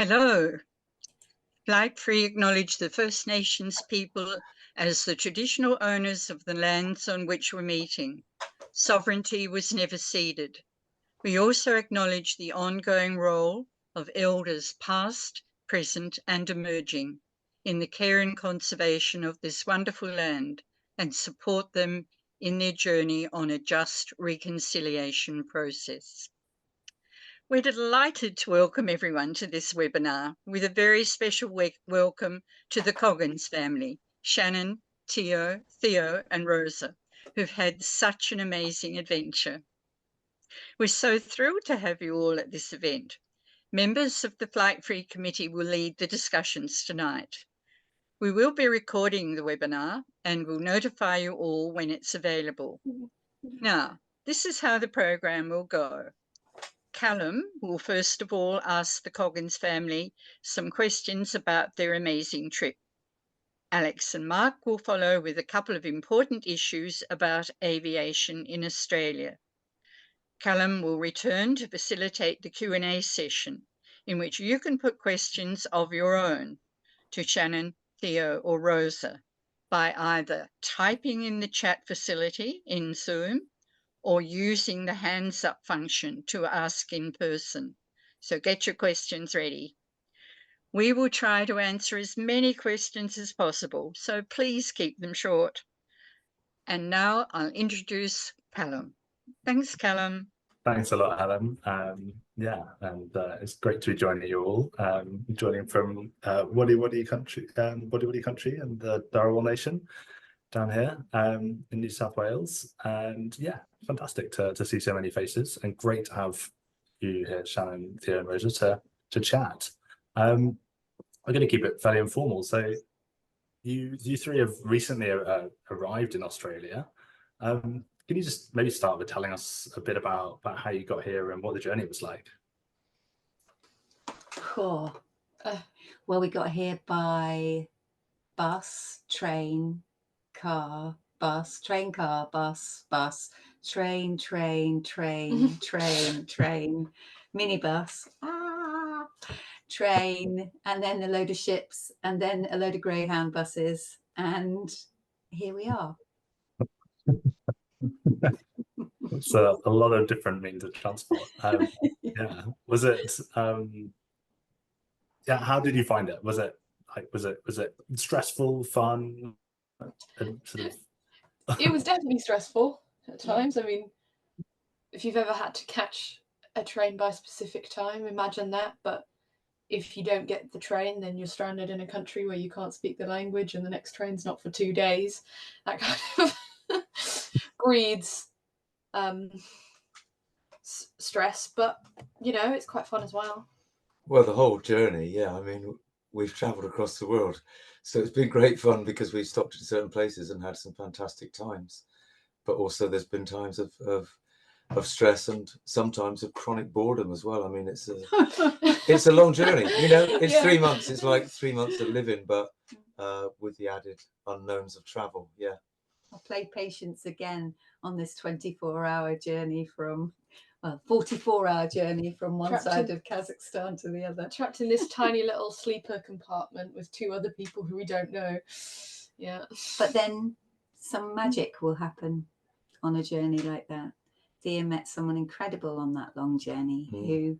Hello. Flight Free acknowledge the First Nations people as the traditional owners of the lands on which we're meeting. Sovereignty was never ceded. We also acknowledge the ongoing role of elders past, present, and emerging in the care and conservation of this wonderful land and support them in their journey on a just reconciliation process. We're delighted to welcome everyone to this webinar with a very special welcome to the Coggins family, Shannon, Theo, and Rosa, who've had such an amazing adventure. We're so thrilled to have you all at this event. Members of the Flight Free Committee will lead the discussions tonight. We will be recording the webinar and will notify you all when it's available. Now, this is how the program will go. Callum will first of all ask the Coggins family some questions about their amazing trip. Alex and Mark will follow with a couple of important issues about aviation in Australia. Callum will return to facilitate the Q&A session, in which you can put questions of your own to Shannon, Theo, or Rosa by either typing in the chat facility in Zoom or using the hands up function to ask in person. So get your questions ready. We will try to answer as many questions as possible, so please keep them short. And now I'll introduce Callum. Thanks, Callum. Thanks a lot, Helen. It's great to be joining you all. Joining from Wadi country and the Dharawal Nation down here in New South Wales. And yeah, fantastic to see so many faces, and great to have you here, Shannon, Theo, and Rosa, to chat. I'm going to keep it fairly informal. So you three have recently arrived in Australia. Can you just maybe start with telling us a bit about how you got here and what the journey was like? Cool. Well, we got here by bus, train, car, bus, train, car, bus, train, minibus, train, and then a load of ships, and then a load of Greyhound buses, and here we are. It's a lot of different means of transport. Yeah. Was it? Yeah. How did you find it? Was it stressful, fun? It was definitely stressful at times. I mean, if you've ever had to catch a train by a specific time, imagine that. But if you don't get the train, then you're stranded in a country where you can't speak the language, and the next train's not for 2 days. That kind of breeds stress, but you know, it's quite fun as well. Well, the whole journey, yeah. I mean, we've travelled across the world, so it's been great fun because we've stopped at certain places and had some fantastic times. But also, there's been times of stress and sometimes of chronic boredom as well. I mean, it's a long journey. You know, it's 3 months. It's like 3 months of living, but with the added unknowns of travel. Yeah. I played patience again on this 24-hour journey from. 44-hour journey from one side of Kazakhstan to the other. Trapped in this tiny little sleeper compartment with 2 other people who we don't know. Yeah. But then some magic will happen on a journey like that. Thea met someone incredible on that long journey who,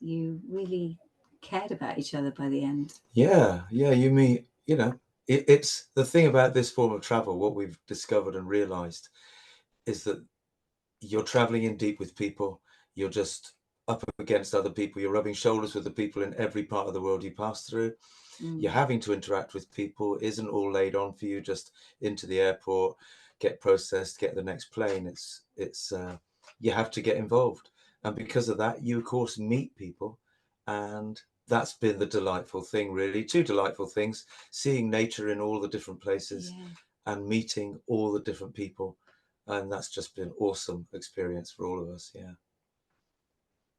you really cared about each other by the end. Yeah. You mean, you know, it's the thing about this form of travel, what we've discovered and realised is that you're traveling in deep with people. You're just up against other people. You're rubbing shoulders with the people in every part of the world you pass through. You're having to interact with people. It isn't all laid on for you just into the airport, get processed, get the next plane. It's you have to get involved. And because of that, you of course meet people. And that's been the delightful thing, really. 2 delightful things: seeing nature in all the different places and meeting all the different people. And that's just been an awesome experience for all of us.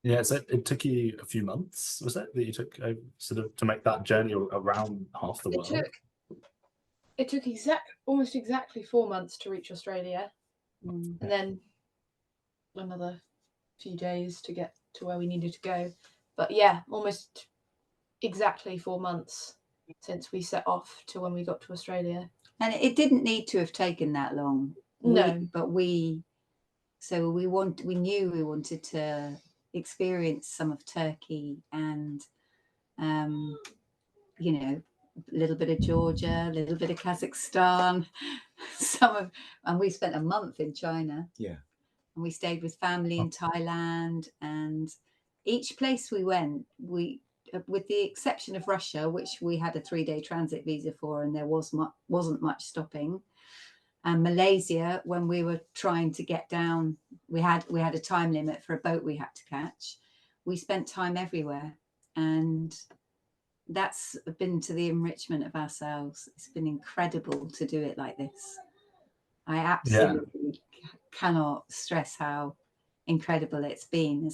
Yeah, so it took you a few months, was it, that you took sort of to make that journey around half the world? It took almost exactly 4 months to reach Australia, and then another few days to get to where we needed to go. But yeah, almost exactly 4 months since we set off to when we got to Australia. And it didn't need to have taken that long. No. But we knew we wanted to experience some of Turkey and, you know, a little bit of Georgia, a little bit of Kazakhstan, and we spent a month in China. Yeah. And we stayed with family in Thailand, and each place we went, with the exception of Russia, which we had a 3-day transit visa for, and there wasn't much stopping. And Malaysia, when we were trying to get down, we had a time limit for a boat we had to catch. We spent time everywhere, and that's been to the enrichment of ourselves. It's been incredible to do it like this. I absolutely cannot stress how incredible it's been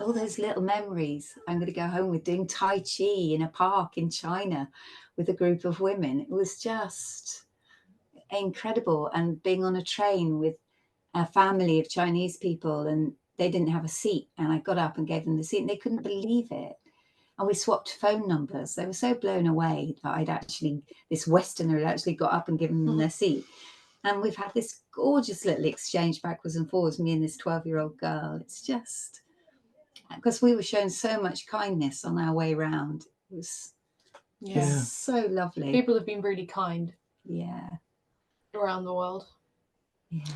all those little memories. I'm going to go home with doing Tai Chi in a park in China with a group of women. It was just incredible. And being on a train with a family of Chinese people, and they didn't have a seat, and I got up and gave them the seat, and they couldn't believe it. And we swapped phone numbers. They were so blown away that this Westerner had actually got up and given them their seat. And we've had this gorgeous little exchange backwards and forwards, me and this 12-year-old girl. It's just because we were shown so much kindness on our way round. It was so lovely. People have been really kind. Yeah. Around the world.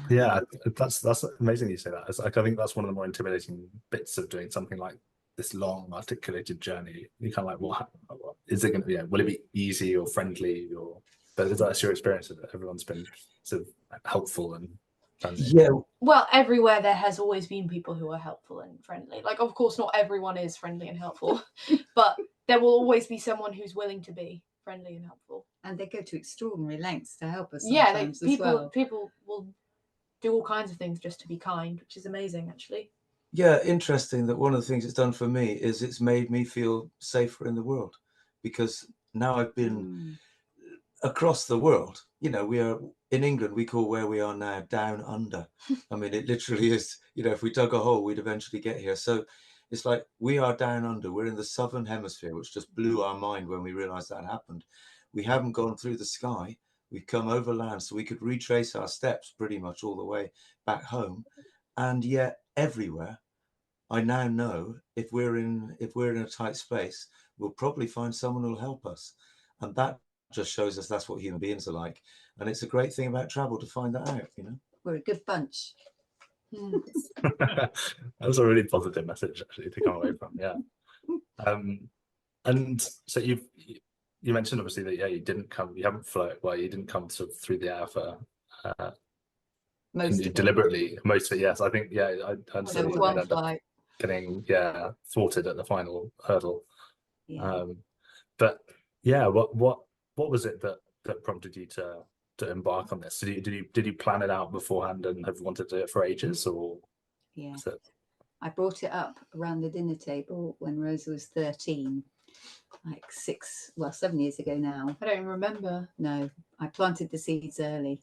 Yeah, that's amazing you say that. It's like, I think that's one of the more intimidating bits of doing something like this long articulated journey. You kind of like, well, is it going to be, will it be easy or friendly, but that's your experience of it? Everyone's been sort of helpful and friendly. Yeah. Well, everywhere there has always been people who are helpful and friendly. Like, of course, not everyone is friendly and helpful, but there will always be someone who's willing to be friendly and helpful. And they go to extraordinary lengths to help us. People will do all kinds of things just to be kind, which is amazing, actually. Yeah, interesting that one of the things it's done for me is it's made me feel safer in the world, because now I've been across the world. You know, we are in England, we call where we are now down under. I mean, it literally is, you know, if we dug a hole, we'd eventually get here. So it's like we are down under. We're in the southern hemisphere, which just blew our mind when we realized that happened. We haven't gone through the sky. We've come over land, so we could retrace our steps pretty much all the way back home. And yet everywhere, I now know if we're in a tight space, we'll probably find someone who'll help us. And that just shows us that's what human beings are like. And it's a great thing about travel to find that out, you know. We're a good bunch. That was a really positive message, actually, to come away from. Yeah. And so you mentioned obviously that you didn't come sort of through the air for most of deliberately it. Most of it, yes. I think I understand you ended up getting thwarted at the final hurdle. But yeah, what was it that prompted you to embark on this? So did you plan it out beforehand and have wanted to do it for ages, or? Yeah, I brought it up around the dinner table when Rosa was 13, like 7 years ago now. I don't even remember. No, I planted the seeds early,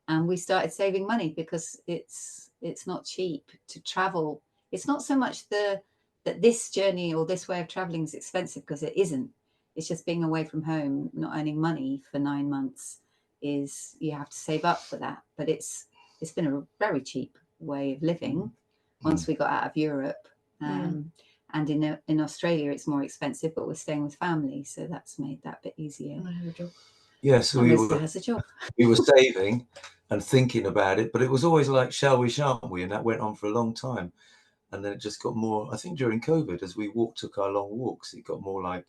and we started saving money because it's not cheap to travel. It's not so much that this journey or this way of traveling is expensive, because it isn't. It's just being away from home, not earning money for 9 months, is you have to save up for that. But it's been a very cheap way of living once we got out of Europe. And in Australia, it's more expensive, but we're staying with family, so that's made that bit easier. And I have a job. Yeah, so has a job. We were saving and thinking about it, but it was always like, shall we, shan't we? And that went on for a long time. And then it just got more, I think during COVID, as we took our long walks, it got more like,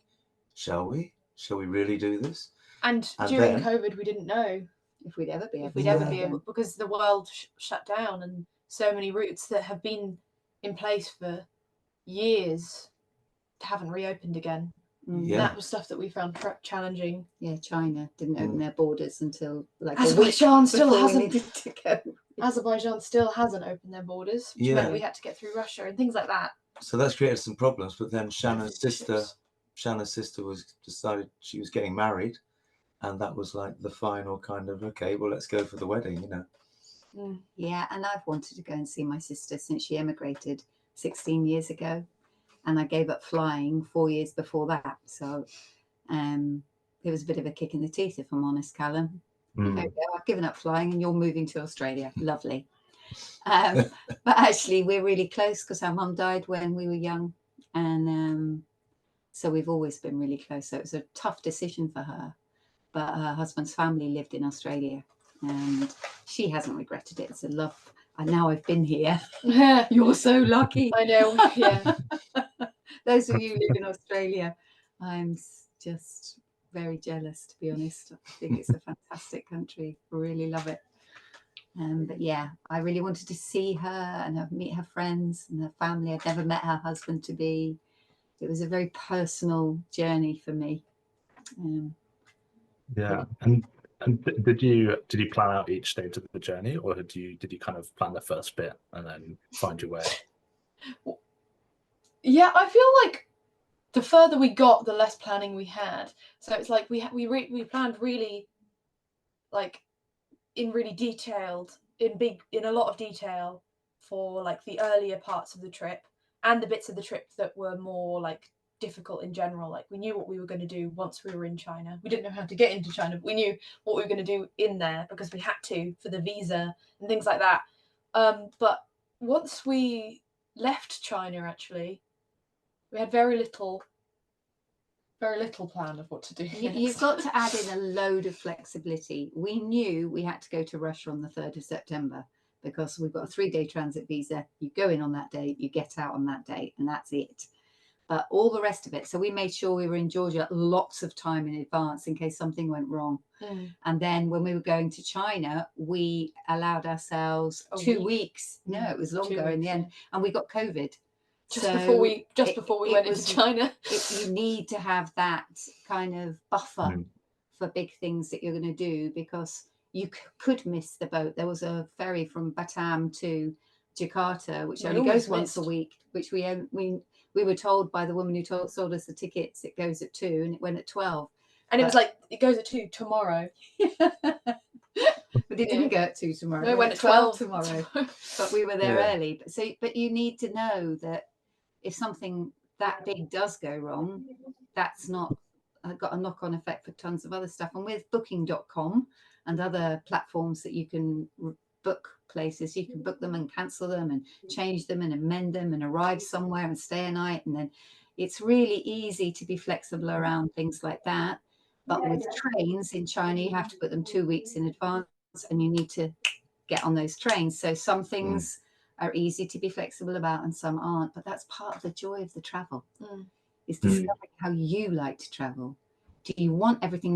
shall we? Shall we really do this? And during COVID, we didn't know if we'd ever be able, because the world shut down, and so many routes that have been in place for years haven't reopened again. Yeah. That was stuff that we found challenging. Yeah, China didn't open their borders until like Azerbaijan still hasn't. We needed to go. Azerbaijan still hasn't opened their borders, which meant we had to get through Russia and things like that. So that's created some problems. But then Shannon's sister decided she was getting married, and that was like the final kind of, okay, well, let's go for the wedding, you know. Yeah, and I've wanted to go and see my sister since she emigrated 16 years ago, and I gave up flying 4 years before that. So it was a bit of a kick in the teeth, if I'm honest, Callum. There you go. I've given up flying and you're moving to Australia. Lovely. But actually, we're really close because our mum died when we were young. And so we've always been really close. So it was a tough decision for her. But her husband's family lived in Australia and she hasn't regretted it. It's a love. And now I've been here. You're so lucky. I know. Yeah. Those of you who live in Australia, I'm just very jealous, to be honest. I think it's a fantastic country. I really love it. But yeah, I really wanted to see her and meet her friends and her family. I'd never met her husband to be. It was a very personal journey for me. Yeah. And did you plan out each stage of the journey, or did you kind of plan the first bit and then find your way? Yeah, I feel like the further we got, the less planning we had. So it's like we planned really, like, in a lot of detail for like the earlier parts of the trip and the bits of the trip that were more like difficult in general. Like, we knew what we were going to do once we were in China. We didn't know how to get into China, but we knew what we were going to do in there because we had to for the visa and things like that. But once we left China, actually, we had very little plan of what to do. You've got to add in a load of flexibility. We knew we had to go to Russia on the 3rd of September because we've got a 3-day transit visa. You go in on that day, you get out on that day, and that's it. But all the rest of it. So we made sure we were in Georgia lots of time in advance in case something went wrong. And then when we were going to China, we allowed ourselves 2 weeks. No, it was longer in the end. And we got COVID. Just before we went into China. You need to have that kind of buffer for big things that you're going to do, because you could miss the boat. There was a ferry from Batam to Jakarta, which only goes once a week, which we were told by the woman who sold us the tickets it goes at 2, and it went at 12. And it was like, it goes at 2 tomorrow. But it didn't go at 2 tomorrow. No, it went at 12 tomorrow. But we were there early. But you need to know that if something that big does go wrong, that's not got a knock-on effect for tons of other stuff. And with booking.com and other platforms that you can book places, you can book them and cancel them and change them and amend them and arrive somewhere and stay a night. And then it's really easy to be flexible around things like that. But with trains in China, you have to put them 2 weeks in advance and you need to get on those trains. So some things are easy to be flexible about and some aren't. But that's part of the joy of the travel, is discovering how you like to travel. Do you want everything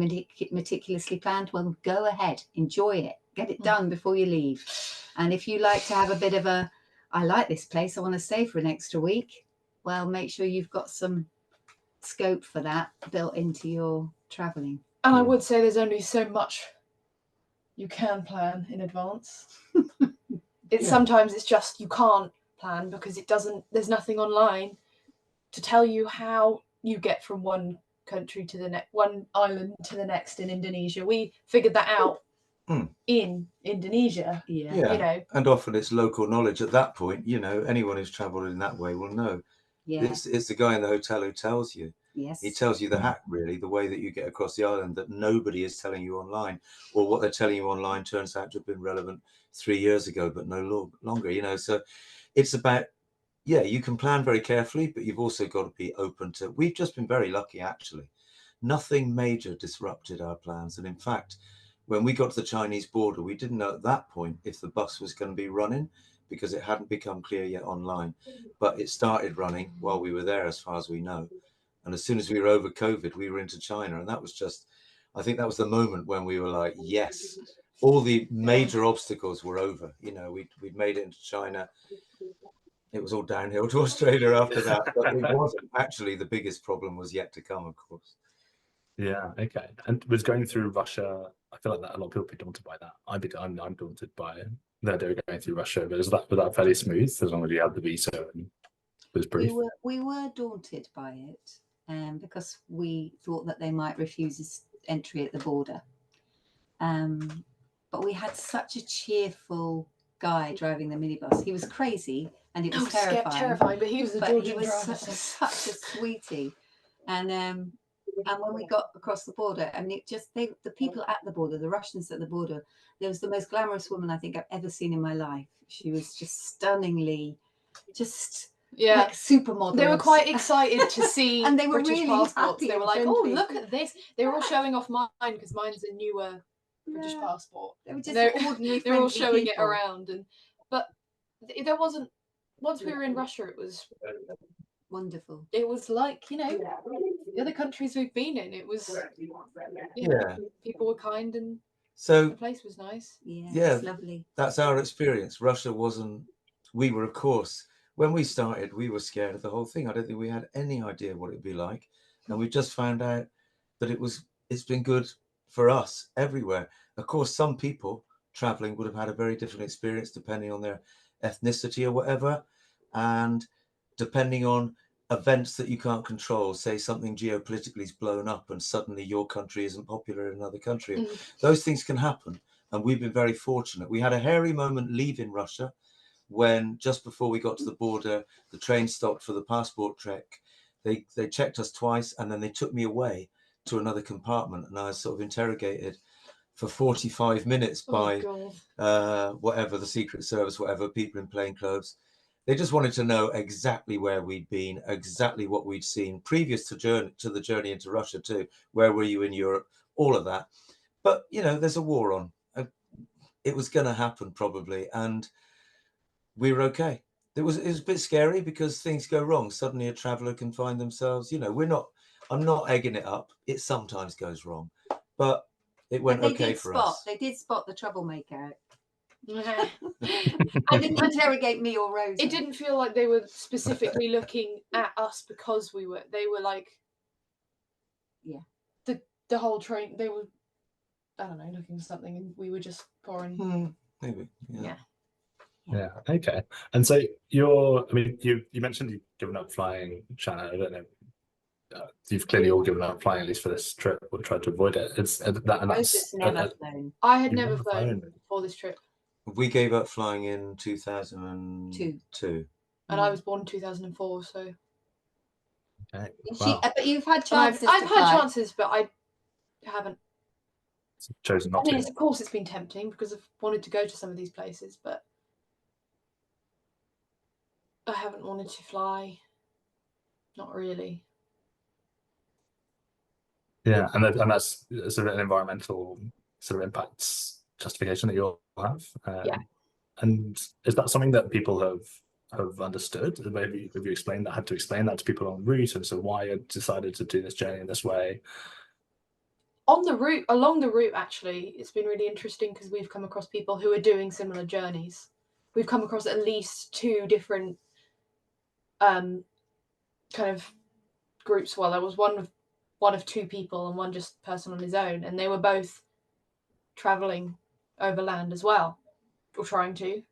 meticulously planned? Well, go ahead, enjoy it, get it done before you leave. And if you like to have a bit of I like this place, I want to stay for an extra week, well, make sure you've got some scope for that built into your traveling. And I would say there's only so much you can plan in advance. Sometimes it's just you can't plan because there's nothing online to tell you how you get from one country to the next, one island to the next in Indonesia. We figured that out in Indonesia. Yeah. You know, and often it's local knowledge at that point. You know, anyone who's travelled in that way will know. Yeah. It's the guy in the hotel who tells you. Yes. He tells you the hack, really, the way that you get across the island that nobody is telling you online, or what they're telling you online turns out to have been relevant 3 years ago, but no longer, you know. So it's about, you can plan very carefully, but you've also got to be open to, we've just been very lucky, actually. Nothing major disrupted our plans. And in fact, when we got to the Chinese border, we didn't know at that point if the bus was going to be running because it hadn't become clear yet online, but it started running while we were there, as far as we know. And as soon as we were over COVID, we were into China. And that was just, I think that was the moment when we were like, yes, all the major obstacles were over. You know, we'd made it into China. It was all downhill to Australia after that. But it wasn't. Actually, the biggest problem was yet to come, of course. Yeah, okay. And was going through Russia, I feel like that a lot of people be daunted by that. I'm daunted by the idea of going through Russia, but was that fairly smooth as long as you had the visa and it was brief? We were daunted by it. Because we thought that they might refuse us entry at the border. But we had such a cheerful guy driving the minibus. He was crazy, and it was terrifying. But he was a But Georgian he was driver. such a sweetie, and when we got across the border, I mean, it just the people at the border, the Russians at the border, there was the most glamorous woman I think I've ever seen in my life. She was just stunningly, like supermodel. They were quite excited to see and they were British really passports. They were like, friendly. "Oh, look at this!" They were all showing off mine because mine's a newer British passport. They were just ordinary. They were all showing people. it around, but there wasn't. Once we were in Russia, it was wonderful. It was like, you know, the other countries we've been in. It was, people were kind and so the place was nice. Yeah, it's lovely. That's our experience. Russia wasn't. We were, of course, when we started, we were scared of the whole thing. I don't think we had any idea what it'd be like, and we just found out that it's been good for us everywhere. Of course, some people traveling would have had a very different experience depending on their ethnicity or whatever, and depending on events that you can't control, say something geopolitically is blown up and suddenly your country isn't popular in another country. Those things can happen, and we've been very fortunate. We had a hairy moment leaving Russia when, just before we got to the border, the train stopped for the passport check. They checked us twice, and then they took me away to another compartment, and I was sort of interrogated for 45 minutes by whatever, the Secret Service, whatever, people in plain clothes. They just wanted to know exactly where we'd been, exactly what we'd seen previous to the journey into Russia too. Where were you in Europe? All of that. But, you know, there's a war on. It was going to happen probably, and we were okay. It was a bit scary because things go wrong. Suddenly a traveller can find themselves, you know, I'm not egging it up. It sometimes goes wrong, but it went okay for us. They did spot the troublemaker. I didn't interrogate me or Rosa. It didn't feel like they were specifically looking at us because they were like, the whole train, they were, I don't know, looking for something, and we were just pouring. Maybe. Yeah. Okay. And so you mentioned you've given up flying, Shannon. I don't know. You've clearly all given up flying, at least for this trip, or tried to avoid it. I had never flown before this trip. We gave up flying in 2002. And I was born in 2004, so. Okay. Wow. But you've had chances. I've had chances, but I haven't chosen not to. Of course, it's been tempting because I've wanted to go to some of these places, but I haven't wanted to fly. Not really. Yeah, and that's sort of an environmental sort of impacts justification that you'll have. And is that something that people have understood? Have you explained that? Had to explain that to people en route, and so why you decided to do this journey in this way? Along the route, actually, it's been really interesting because we've come across people who are doing similar journeys. We've come across at least two different kind of groups. Well, there was one of two people and one just person on his own, and they were both traveling overland as well, or trying to,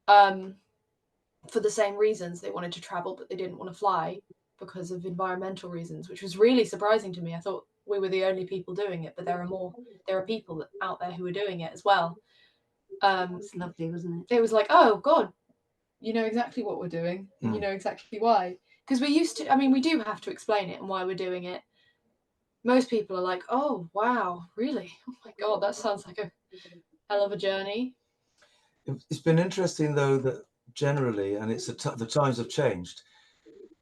for the same reasons. They wanted to travel, but they didn't want to fly because of environmental reasons, which was really surprising to me. I thought we were the only people doing it, but there are people out there who are doing it as well. It's lovely, wasn't it? It was like, oh God, you know exactly what we're doing, and you know exactly why. Because we do have to explain it and why we're doing it. Most people are like, oh wow, really? Oh my God, that sounds like a hell of a journey. It's been interesting though that generally, and the times have changed.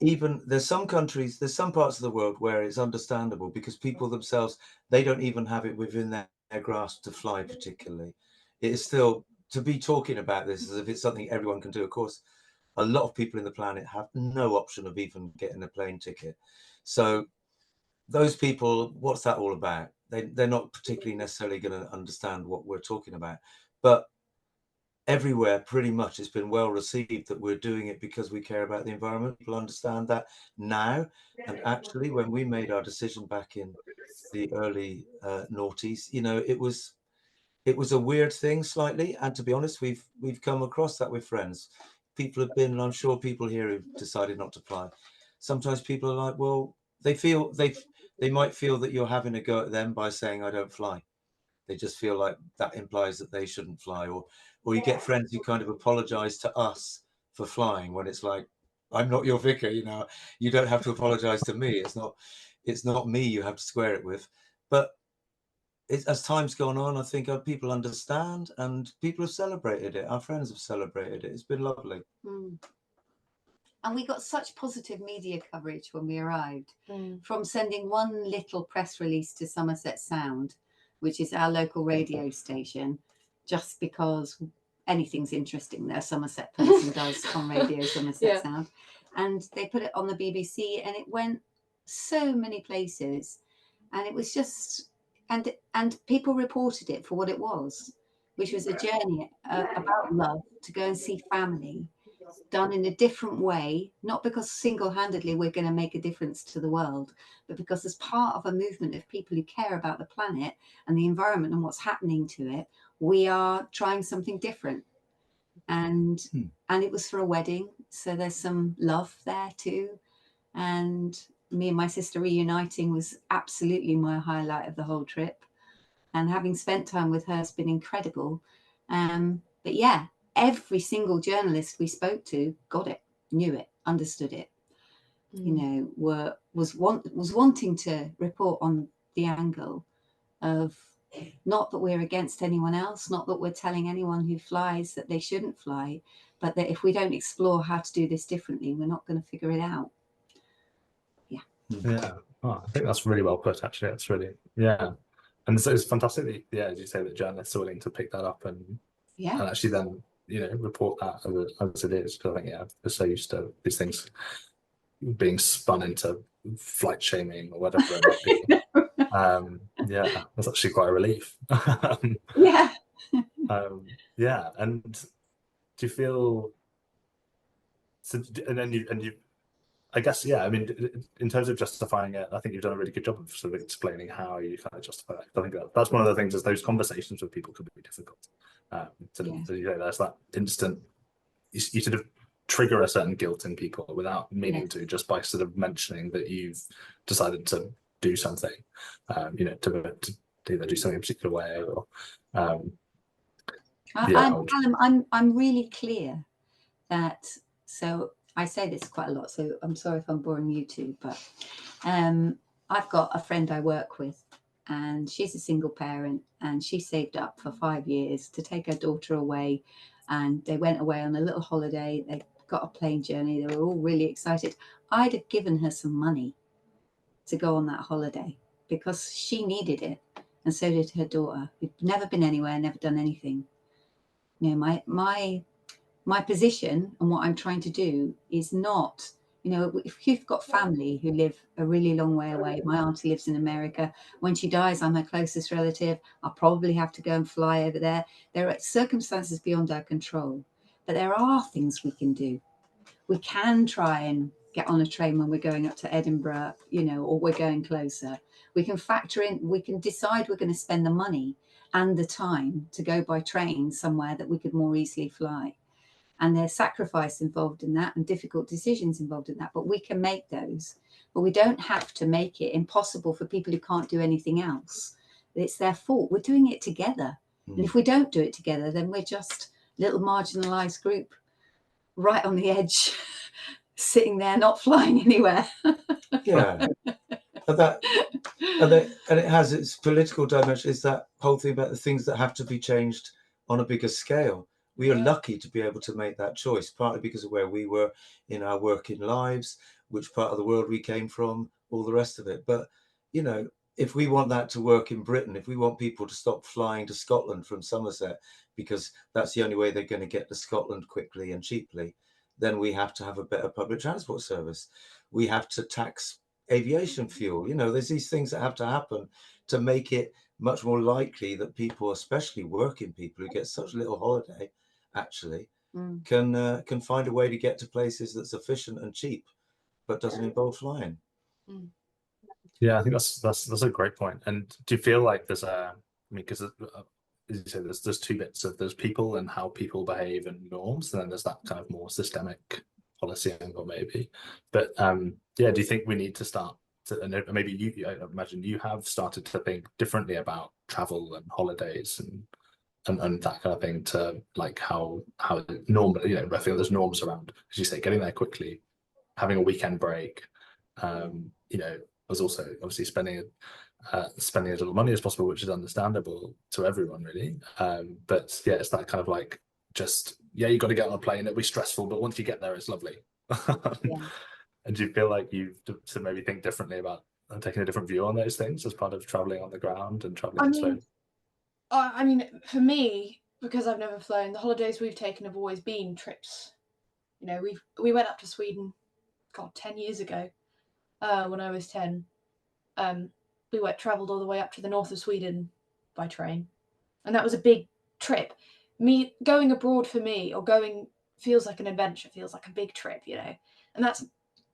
Even there's some countries, there's some parts of the world where it's understandable because people themselves, they don't even have it within their grasp to fly particularly. It is still, to be talking about this as if it's something everyone can do. Of course, a lot of people in the planet have no option of even getting a plane ticket. So those people, what's that all about? They're not particularly necessarily going to understand what we're talking about. But everywhere, pretty much, it's been well received that we're doing it because we care about the environment. People understand that now. And actually, when we made our decision back in the early noughties, you know, it was a weird thing slightly. And to be honest, we've come across that with friends. People have been, and I'm sure people here who've decided not to fly. Sometimes people are like, well, they might feel that you're having a go at them by saying, I don't fly. They just feel like that implies that they shouldn't fly, or you get friends who kind of apologize to us for flying, when it's like, I'm not your vicar, you know, you don't have to apologize to me. It's not me you have to square it with. But as time's gone on, I think people understand, and people have celebrated it. Our friends have celebrated it. It's been lovely. And we got such positive media coverage when we arrived, from sending one little press release to Somerset Sound, which is our local radio station, just because anything's interesting there, Somerset person does on radio Somerset Sound. And they put it on the BBC, and it went so many places. And it was just, and people reported it for what it was, which was a journey about love, to go and see family, done in a different way, not because single-handedly we're going to make a difference to the world, but because as part of a movement of people who care about the planet and the environment and what's happening to it, we are trying something different. And it was for a wedding, so there's some love there too. And me and my sister reuniting was absolutely my highlight of the whole trip, and having spent time with her has been incredible. But yeah, every single journalist we spoke to got it, knew it, understood it. You know, was wanting to report on the angle of, not that we're against anyone else, not that we're telling anyone who flies that they shouldn't fly, but that if we don't explore how to do this differently, we're not going to figure it out. Yeah, oh, I think that's really well put, actually. It's really, and so it's fantastic that, as you say, that journalists are willing to pick that up and actually then, you know, report that as it is, because I think we're so used to these things being spun into flight shaming or whatever it might be. That's actually quite a relief. And do you feel so? And then you I guess, I mean, in terms of justifying it, I think you've done a really good job of sort of explaining how you kind of justify it. I think that's one of the things, is those conversations with people could be difficult. So you know, there's that instant, you sort of trigger a certain guilt in people without meaning to, just by sort of mentioning that you've decided to do something, you know, to either do something in a particular way or. I'm really clear that, so I say this quite a lot, so I'm sorry if I'm boring you too, but I've got a friend I work with, and she's a single parent, and she saved up for 5 years to take her daughter away, and they went away on a little holiday. They got a plane journey. They were all really excited. I'd have given her some money to go on that holiday because she needed it, and so did her daughter, who'd never been anywhere, never done anything. You know, my position and what I'm trying to do is not, you know, if you've got family who live a really long way away, my auntie lives in America. When she dies, I'm her closest relative. I'll probably have to go and fly over there. There are circumstances beyond our control, but there are things we can do. We can try and get on a train when we're going up to Edinburgh, you know, or we're going closer. We can factor in, we can decide we're going to spend the money and the time to go by train somewhere that we could more easily fly. And there's sacrifice involved in that and difficult decisions involved in that, but we can make those. But we don't have to make it impossible for people who can't do anything else. It's their fault. We're doing it together. And if we don't do it together, then we're just a little marginalized group right on the edge, sitting there, not flying anywhere. And it has its political dimension. Is that whole thing about the things that have to be changed on a bigger scale. We are lucky to be able to make that choice, partly because of where we were in our working lives, which part of the world we came from, all the rest of it. But, you know, if we want that to work in Britain, if we want people to stop flying to Scotland from Somerset, because that's the only way they're going to get to Scotland quickly and cheaply, then we have to have a better public transport service. We have to tax aviation fuel. You know, there's these things that have to happen to make it much more likely that people, especially working people who get such little holiday, actually can find a way to get to places that's efficient and cheap, but doesn't involve flying. Yeah, I think that's a great point. And do you feel like there's I mean, because as you say, there's two bits of, there's people and how people behave and norms, and then there's that kind of more systemic policy angle maybe. But do you think we need to start to, and maybe I imagine you have started to think differently about travel and holidays and that kind of thing, to like how normal, you know, I think there's norms around, as you say, getting there quickly, having a weekend break. You know, there's also obviously spending as little money as possible, which is understandable to everyone really. But yeah, it's that kind of like, just, yeah, you got to get on a plane, it'll be stressful, but once you get there, it's lovely. Yeah. And do you feel like you've to maybe think differently about taking a different view on those things as part of traveling on the ground and traveling slow? I mean, for me, because I've never flown, the holidays we've taken have always been trips. You know, we went up to Sweden, God, 10 years ago, when I was 10. We travelled all the way up to the north of Sweden by train, and that was a big trip. Me going abroad, for me, or going, feels like an adventure, feels like a big trip, you know, and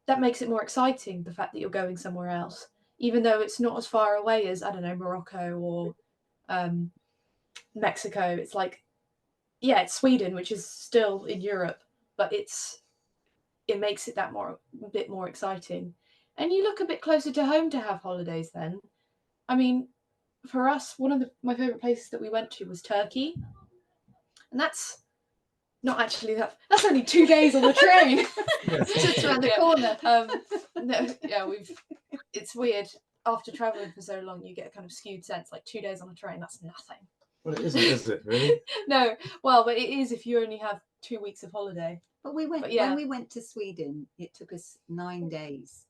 that makes it more exciting, the fact that you're going somewhere else, even though it's not as far away as, I don't know, Morocco or Mexico. It's like, yeah, it's Sweden, which is still in Europe, but it makes it a bit more exciting. And you look a bit closer to home to have holidays then. I mean, for us, one of my favourite places that we went to was Turkey. And that's not actually that's only 2 days on the train. Just around the corner. No, yeah, it's weird. After travelling for so long, you get a kind of skewed sense, like 2 days on a train, that's nothing. Well, it isn't, is it, really? No, well, but it is if you only have 2 weeks of holiday. But when we went to Sweden, it took us 9 days,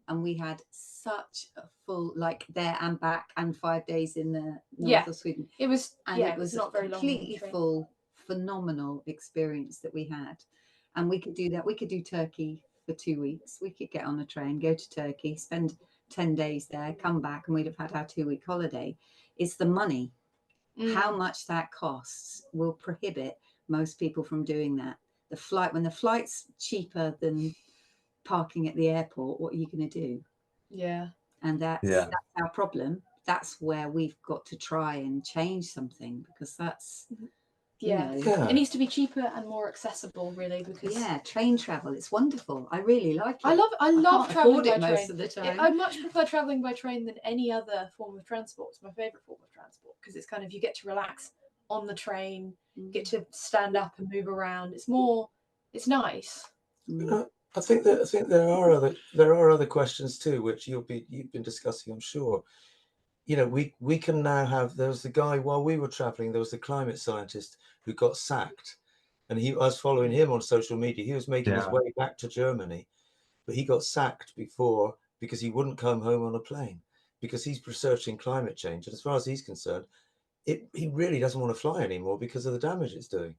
and we had such a full, like, there and back, and 5 days in the north of Sweden. It was, and it was not a very completely full, phenomenal experience that we had. And we could do that. We could do Turkey for 2 weeks. We could get on a train, go to Turkey, spend 10 days there, come back, and we'd have had our 2-week holiday. It's the money. How much that costs will prohibit most people from doing that. The flight, when the flight's cheaper than parking at the airport, what are you going to do? Yeah. And that's our problem. That's where we've got to try and change something, because that's, it needs to be cheaper and more accessible, really, because train travel, it's wonderful. I really like it. I love traveling by train most of the time. I much prefer traveling by train than any other form of transport. It's my favorite form of transport, because it's kind of, you get to relax on the train, get to stand up and move around. It's nice. I think there are other questions too, which you've been discussing, I'm sure. You know, we can now have, there was the guy, while we were traveling, there was the climate scientist who got sacked, and I was following him on social media. He was making his way back to Germany, but he got sacked because he wouldn't come home on a plane, because he's researching climate change, and as far as he's concerned, he really doesn't want to fly anymore because of the damage it's doing.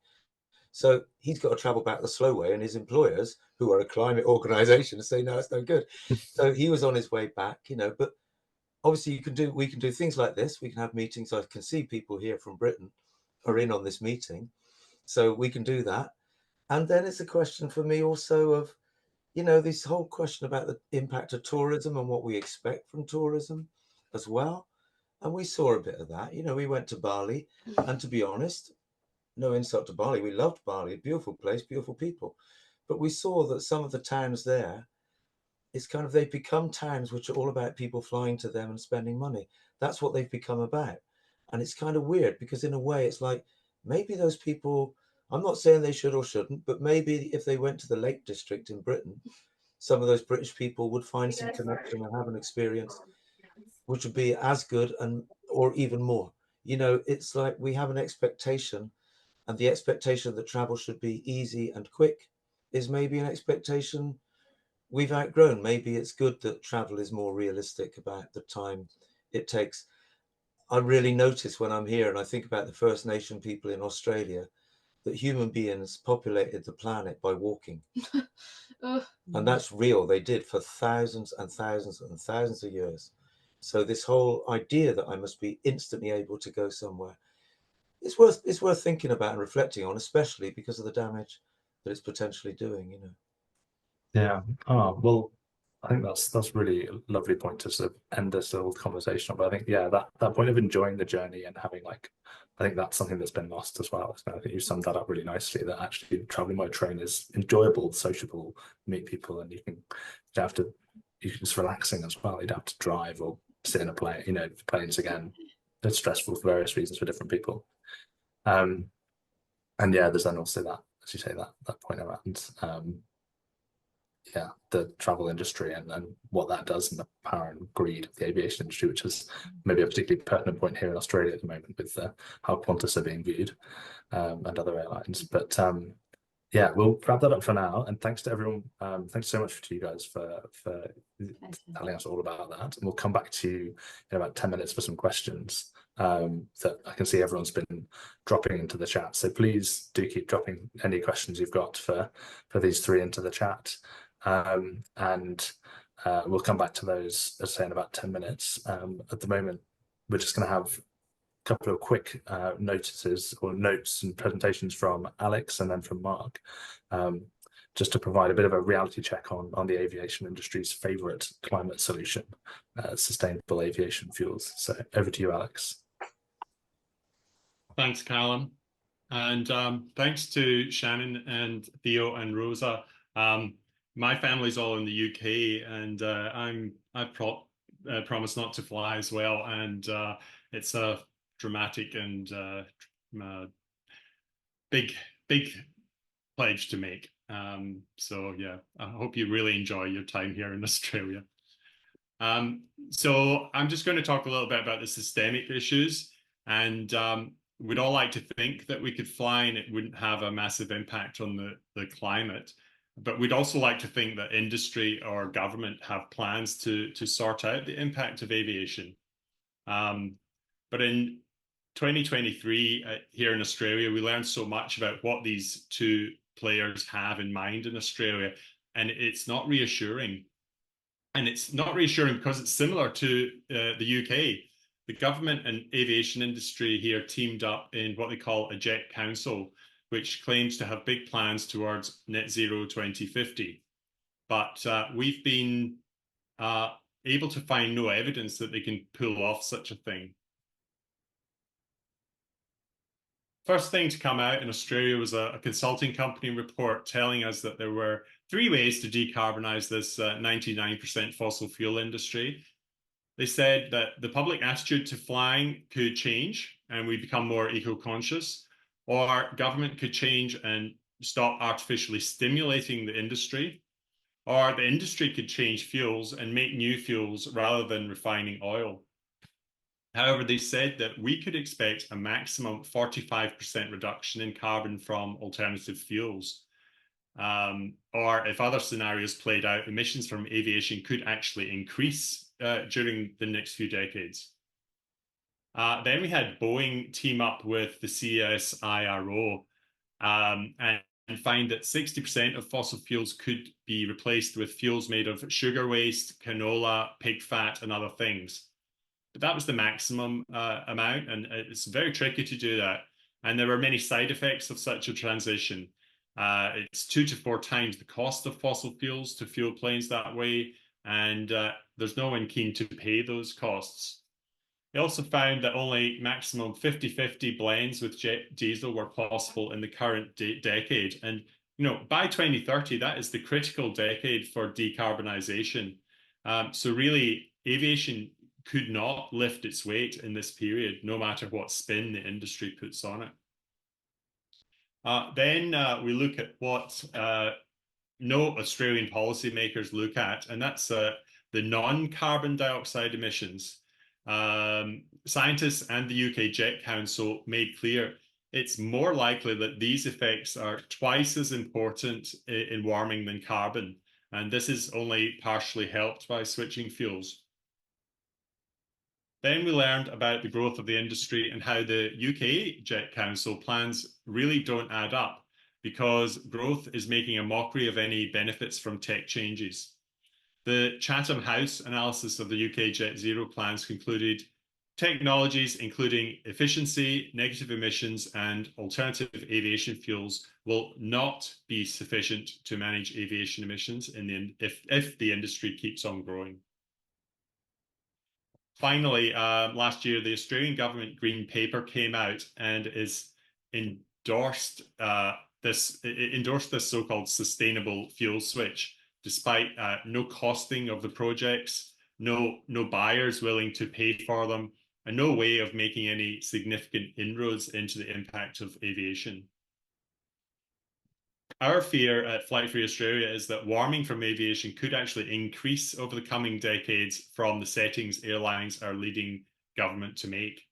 So he's got to travel back the slow way, and his employers, who are a climate organization, say, no, it's no good. So he was on his way back, you know. But obviously we can do things like this. We can have meetings. I can see people here from Britain are in on this meeting, so we can do that. And then it's a question for me also of, you know, this whole question about the impact of tourism and what we expect from tourism as well. And we saw a bit of that. You know, we went to Bali, and to be honest, no insult to Bali, we loved Bali, beautiful place, beautiful people. But we saw that some of the towns there, it's kind of, they've become towns which are all about people flying to them and spending money. That's what they've become about. And it's kind of weird, because in a way it's like, maybe those people, I'm not saying they should or shouldn't, but maybe if they went to the Lake District in Britain, some of those British people would find some connection and have an experience which would be as good or even more. You know, it's like we have an expectation, and the expectation that travel should be easy and quick is maybe an expectation we've outgrown. Maybe it's good that travel is more realistic about the time it takes. I really notice when I'm here and I think about the First Nation people in Australia, that human beings populated the planet by walking. And that's real. They did for thousands and thousands and thousands of years. So this whole idea that I must be instantly able to go somewhere, it's worth thinking about and reflecting on, especially because of the damage that it's potentially doing, you know. Yeah. Oh, well, I think that's really a lovely point to sort of end this little conversation on. But I think, that point of enjoying the journey and having, like, I think that's something that's been lost as well. So I think you summed that up really nicely, that actually traveling by train is enjoyable, sociable, meet people, and you can it's relaxing as well. You don't have to drive or sit in a plane, you know, planes again. It's stressful for various reasons for different people. And yeah, there's then also that, as you say, that point around yeah, the travel industry and what that does and the power and greed of the aviation industry, which is maybe a particularly pertinent point here in Australia at the moment with how Qantas are being viewed and other airlines. But yeah, we'll wrap that up for now. And thanks to everyone. Thanks so much to you guys for telling us all about that. And we'll come back to you in about 10 minutes for some questions that I can see everyone's been dropping into the chat. So please do keep dropping any questions you've got for these three into the chat. And we'll come back to those, as I say, in about 10 minutes. At the moment, we're just going to have couple of quick notices or notes and presentations from Alex and then from Mark, just to provide a bit of a reality check on the aviation industry's favourite climate solution, sustainable aviation fuels. So over to you, Alex. Thanks, Callum. And thanks to Shannon and Theo and Rosa. My family's all in the UK, and I've promised not to fly as well. And it's a dramatic and big pledge to make. So yeah, I hope you really enjoy your time here in Australia. So I'm just going to talk a little bit about the systemic issues, and we'd all like to think that we could fly and it wouldn't have a massive impact on the climate. But we'd also like to think that industry or government have plans to sort out the impact of aviation. But in 2023 here in Australia, we learned so much about what these two players have in mind in Australia, and it's not reassuring. And it's not reassuring because it's similar to the UK. The government and aviation industry here teamed up in what they call a Jet Council, which claims to have big plans towards net zero 2050. But we've been able to find no evidence that they can pull off such a thing. First thing to come out in Australia was a consulting company report telling us that there were 3 ways to decarbonize this 99% fossil fuel industry. They said that the public attitude to flying could change and we become more eco-conscious, or government could change and stop artificially stimulating the industry, or the industry could change fuels and make new fuels rather than refining oil. However, they said that we could expect a maximum 45% reduction in carbon from alternative fuels. Or if other scenarios played out, emissions from aviation could actually increase during the next few decades. Then we had Boeing team up with the CSIRO and find that 60% of fossil fuels could be replaced with fuels made of sugar waste, canola, pig fat, and other things. But that was the maximum amount, and it's very tricky to do that. And there were many side effects of such a transition. It's 2 to 4 times the cost of fossil fuels to fuel planes that way, and there's no one keen to pay those costs. They also found that only maximum 50-50 blends with jet diesel were possible in the current decade. And by 2030, that is the critical decade for decarbonisation. So really, aviation could not lift its weight in this period, no matter what spin the industry puts on it. Then we look at what no Australian policymakers look at, and that's the non-carbon dioxide emissions. Scientists and the UK Jet Council made clear it's more likely that these effects are twice as important in warming than carbon, and this is only partially helped by switching fuels. Then we learned about the growth of the industry and how the UK Jet Council plans really don't add up, because growth is making a mockery of any benefits from tech changes. The Chatham House analysis of the UK Jet Zero plans concluded technologies including efficiency, negative emissions, and alternative aviation fuels will not be sufficient to manage aviation emissions if the industry keeps on growing. Finally, last year, the Australian government Green Paper came out and endorsed this so-called sustainable fuel switch, despite no costing of the projects, no buyers willing to pay for them, and no way of making any significant inroads into the impact of aviation. Our fear at Flight Free Australia is that warming from aviation could actually increase over the coming decades from the settings airlines are leading government to make.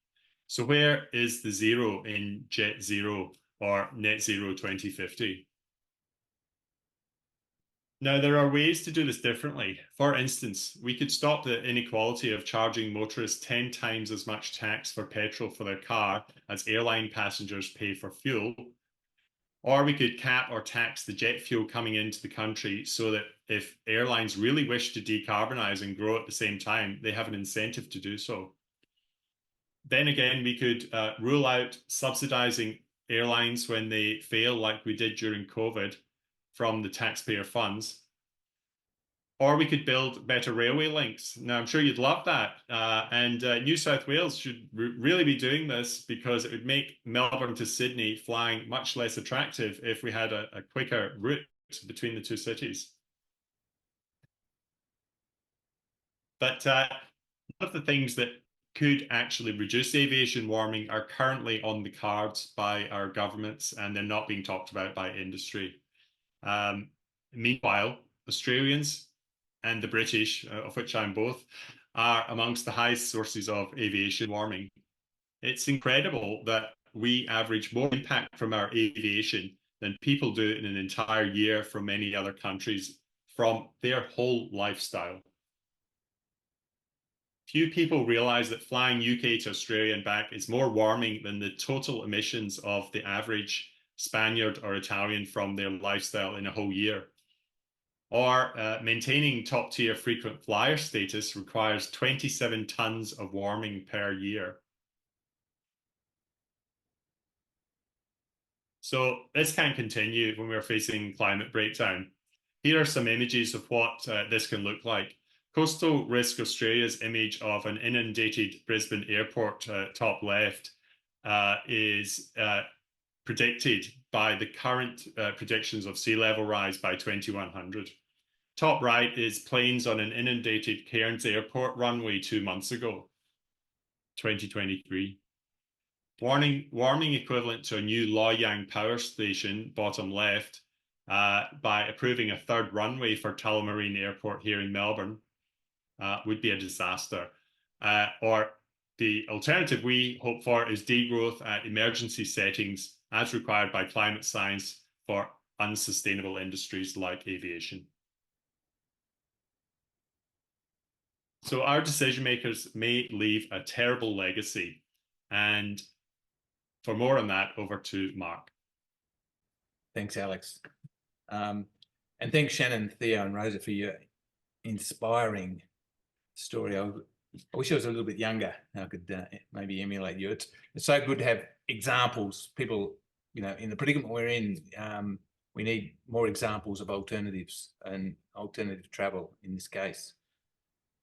So where is the zero in Jet Zero or Net Zero 2050? Now, there are ways to do this differently. For instance, we could stop the inequality of charging motorists 10 times as much tax for petrol for their car as airline passengers pay for fuel. Or we could cap or tax the jet fuel coming into the country so that if airlines really wish to decarbonize and grow at the same time, they have an incentive to do so. Then again, we could rule out subsidizing airlines when they fail, like we did during COVID, from the taxpayer funds. Or we could build better railway links. Now, I'm sure you'd love that. And New South Wales should really be doing this, because it would make Melbourne to Sydney flying much less attractive if we had a quicker route between the two cities. But one of the things that could actually reduce aviation warming are currently on the cards by our governments, and they're not being talked about by industry. Meanwhile, Australians and the British, of which I'm both, are amongst the highest sources of aviation warming. It's incredible that we average more impact from our aviation than people do in an entire year from many other countries from their whole lifestyle. Few people realize that flying UK to Australia and back is more warming than the total emissions of the average Spaniard or Italian from their lifestyle in a whole year. Or maintaining top-tier frequent flyer status requires 27 tons of warming per year. So this can't continue when we're facing climate breakdown. Here are some images of what this can look like. Coastal Risk Australia's image of an inundated Brisbane airport, top left, is predicted by the current predictions of sea level rise by 2100. Top right is planes on an inundated Cairns Airport runway 2 months ago, 2023. Warming equivalent to a new Loy Yang power station, bottom left, by approving a third runway for Tullamarine Airport here in Melbourne, would be a disaster. Or the alternative we hope for is degrowth at emergency settings as required by climate science for unsustainable industries like aviation. So our decision makers may leave a terrible legacy. And for more on that, over to Mark. Thanks, Alex. And thanks, Shannon, Theo and Rosa, for your inspiring story. I wish I was a little bit younger. I could maybe emulate you. It's so good to have examples. People, you know, in the predicament we're in, we need more examples of alternatives and alternative travel in this case.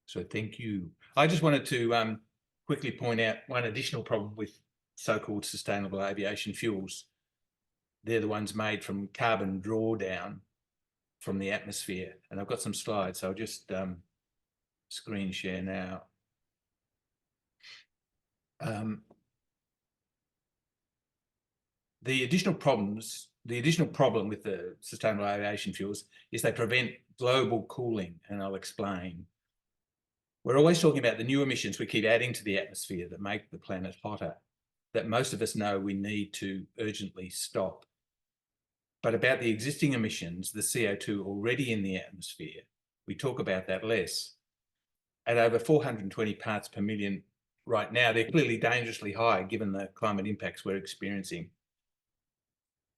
So thank you. I just wanted to quickly point out one additional problem with so-called sustainable aviation fuels. They're the ones made from carbon drawdown from the atmosphere. And I've got some slides, so I'll just screen share now. The additional problem with the sustainable aviation fuels is they prevent global cooling, and I'll explain. We're always talking about the new emissions we keep adding to the atmosphere that make the planet hotter, that most of us know we need to urgently stop. But about the existing emissions, the CO2 already in the atmosphere, we talk about that less. At over 420 parts per million right now, they're clearly dangerously high given the climate impacts we're experiencing.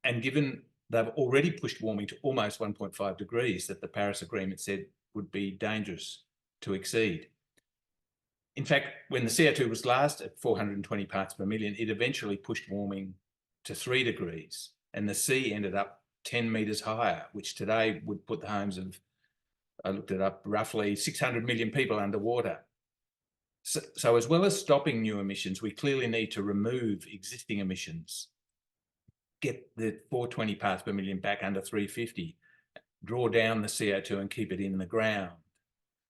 And given they've already pushed warming to almost 1.5 degrees that the Paris Agreement said would be dangerous to exceed. In fact, when the CO2 was last at 420 parts per million, it eventually pushed warming to 3 degrees, and the sea ended up 10 metres higher, which today would put the homes of, I looked it up, roughly 600 million people underwater. So as well as stopping new emissions, we clearly need to remove existing emissions, get the 420 parts per million back under 350, draw down the CO2 and keep it in the ground,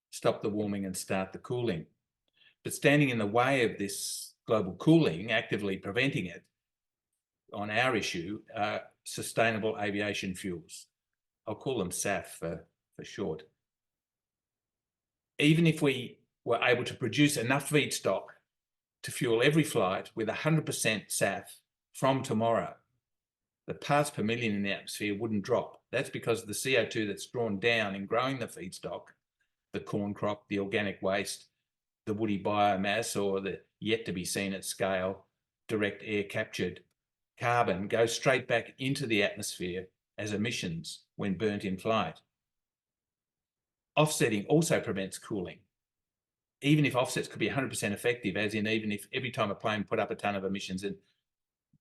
stop the warming and start the cooling. But standing in the way of this global cooling, actively preventing it on our issue, are sustainable aviation fuels. I'll call them SAF for short. Even if we were able to produce enough feedstock to fuel every flight with 100% SAF from tomorrow, the parts per million in the atmosphere wouldn't drop. That's because the CO2 that's drawn down in growing the feedstock, the corn crop, the organic waste, the woody biomass, or the yet to be seen at scale direct air captured carbon, goes straight back into the atmosphere as emissions when burnt in flight. Offsetting also prevents cooling. Even if offsets could be 100% effective, as in even if every time a plane put up a ton of emissions and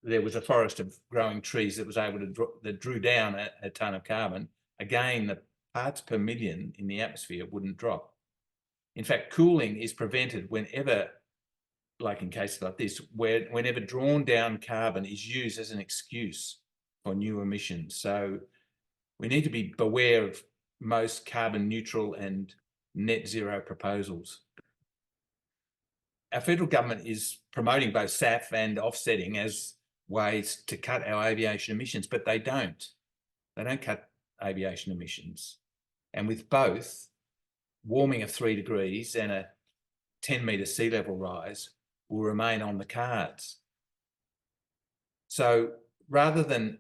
there was a forest of growing trees that was able to that drew down a ton of carbon, again, the parts per million in the atmosphere wouldn't drop. In fact, cooling is prevented whenever, like in cases like this, whenever drawn down carbon is used as an excuse for new emissions. So we need to be beware of most carbon neutral and net zero proposals. Our federal government is promoting both SAF and offsetting as ways to cut our aviation emissions, but they don't. They don't cut aviation emissions. And with both, warming of 3 degrees and a 10-metre sea level rise will remain on the cards. So rather than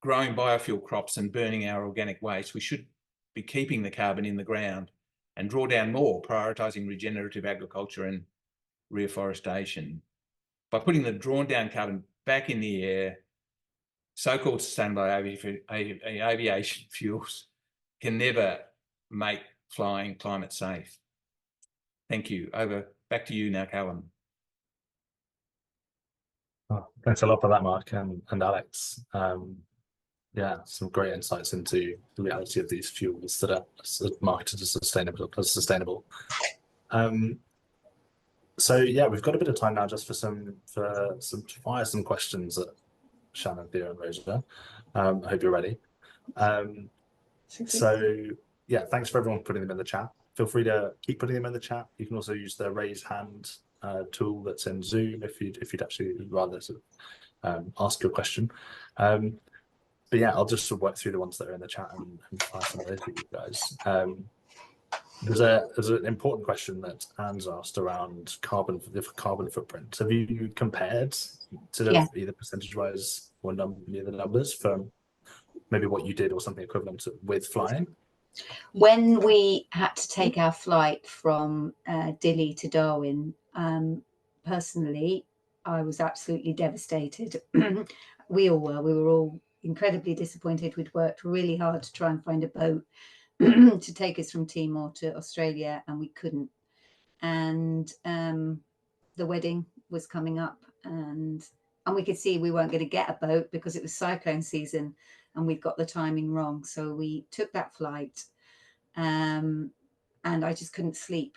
growing biofuel crops and burning our organic waste, we should be keeping the carbon in the ground and draw down more, prioritising regenerative agriculture and reforestation. By putting the drawn down carbon back in the air, so-called sustainable aviation fuels can never make flying climate safe. Thank you. Back to you now, Callum. Oh, thanks a lot for that, Mark and Alex. Yeah, some great insights into the reality of these fuels that are marketed as sustainable. So yeah, we've got a bit of time now just to fire some questions at Shannon, Theo and Rosa. I hope you're ready. So yeah, thanks for everyone putting them in the chat. Feel free to keep putting them in the chat. You can also use the raise hand tool that's in Zoom if you'd actually rather sort of ask your question. But yeah, I'll just sort of work through the ones that are in the chat and fire some of those for you guys. There's an important question that Anne's asked around the carbon footprint. Have you compared sort of either percentage-wise or the numbers from maybe what you did or something equivalent with flying? When we had to take our flight from Dili to Darwin, personally, I was absolutely devastated. We all were. We were all incredibly disappointed. We'd worked really hard to try and find a boat to take us from Timor to Australia, and we couldn't. And the wedding was coming up, and we could see we weren't going to get a boat because it was cyclone season, and we'd got the timing wrong. So we took that flight, and I just couldn't sleep.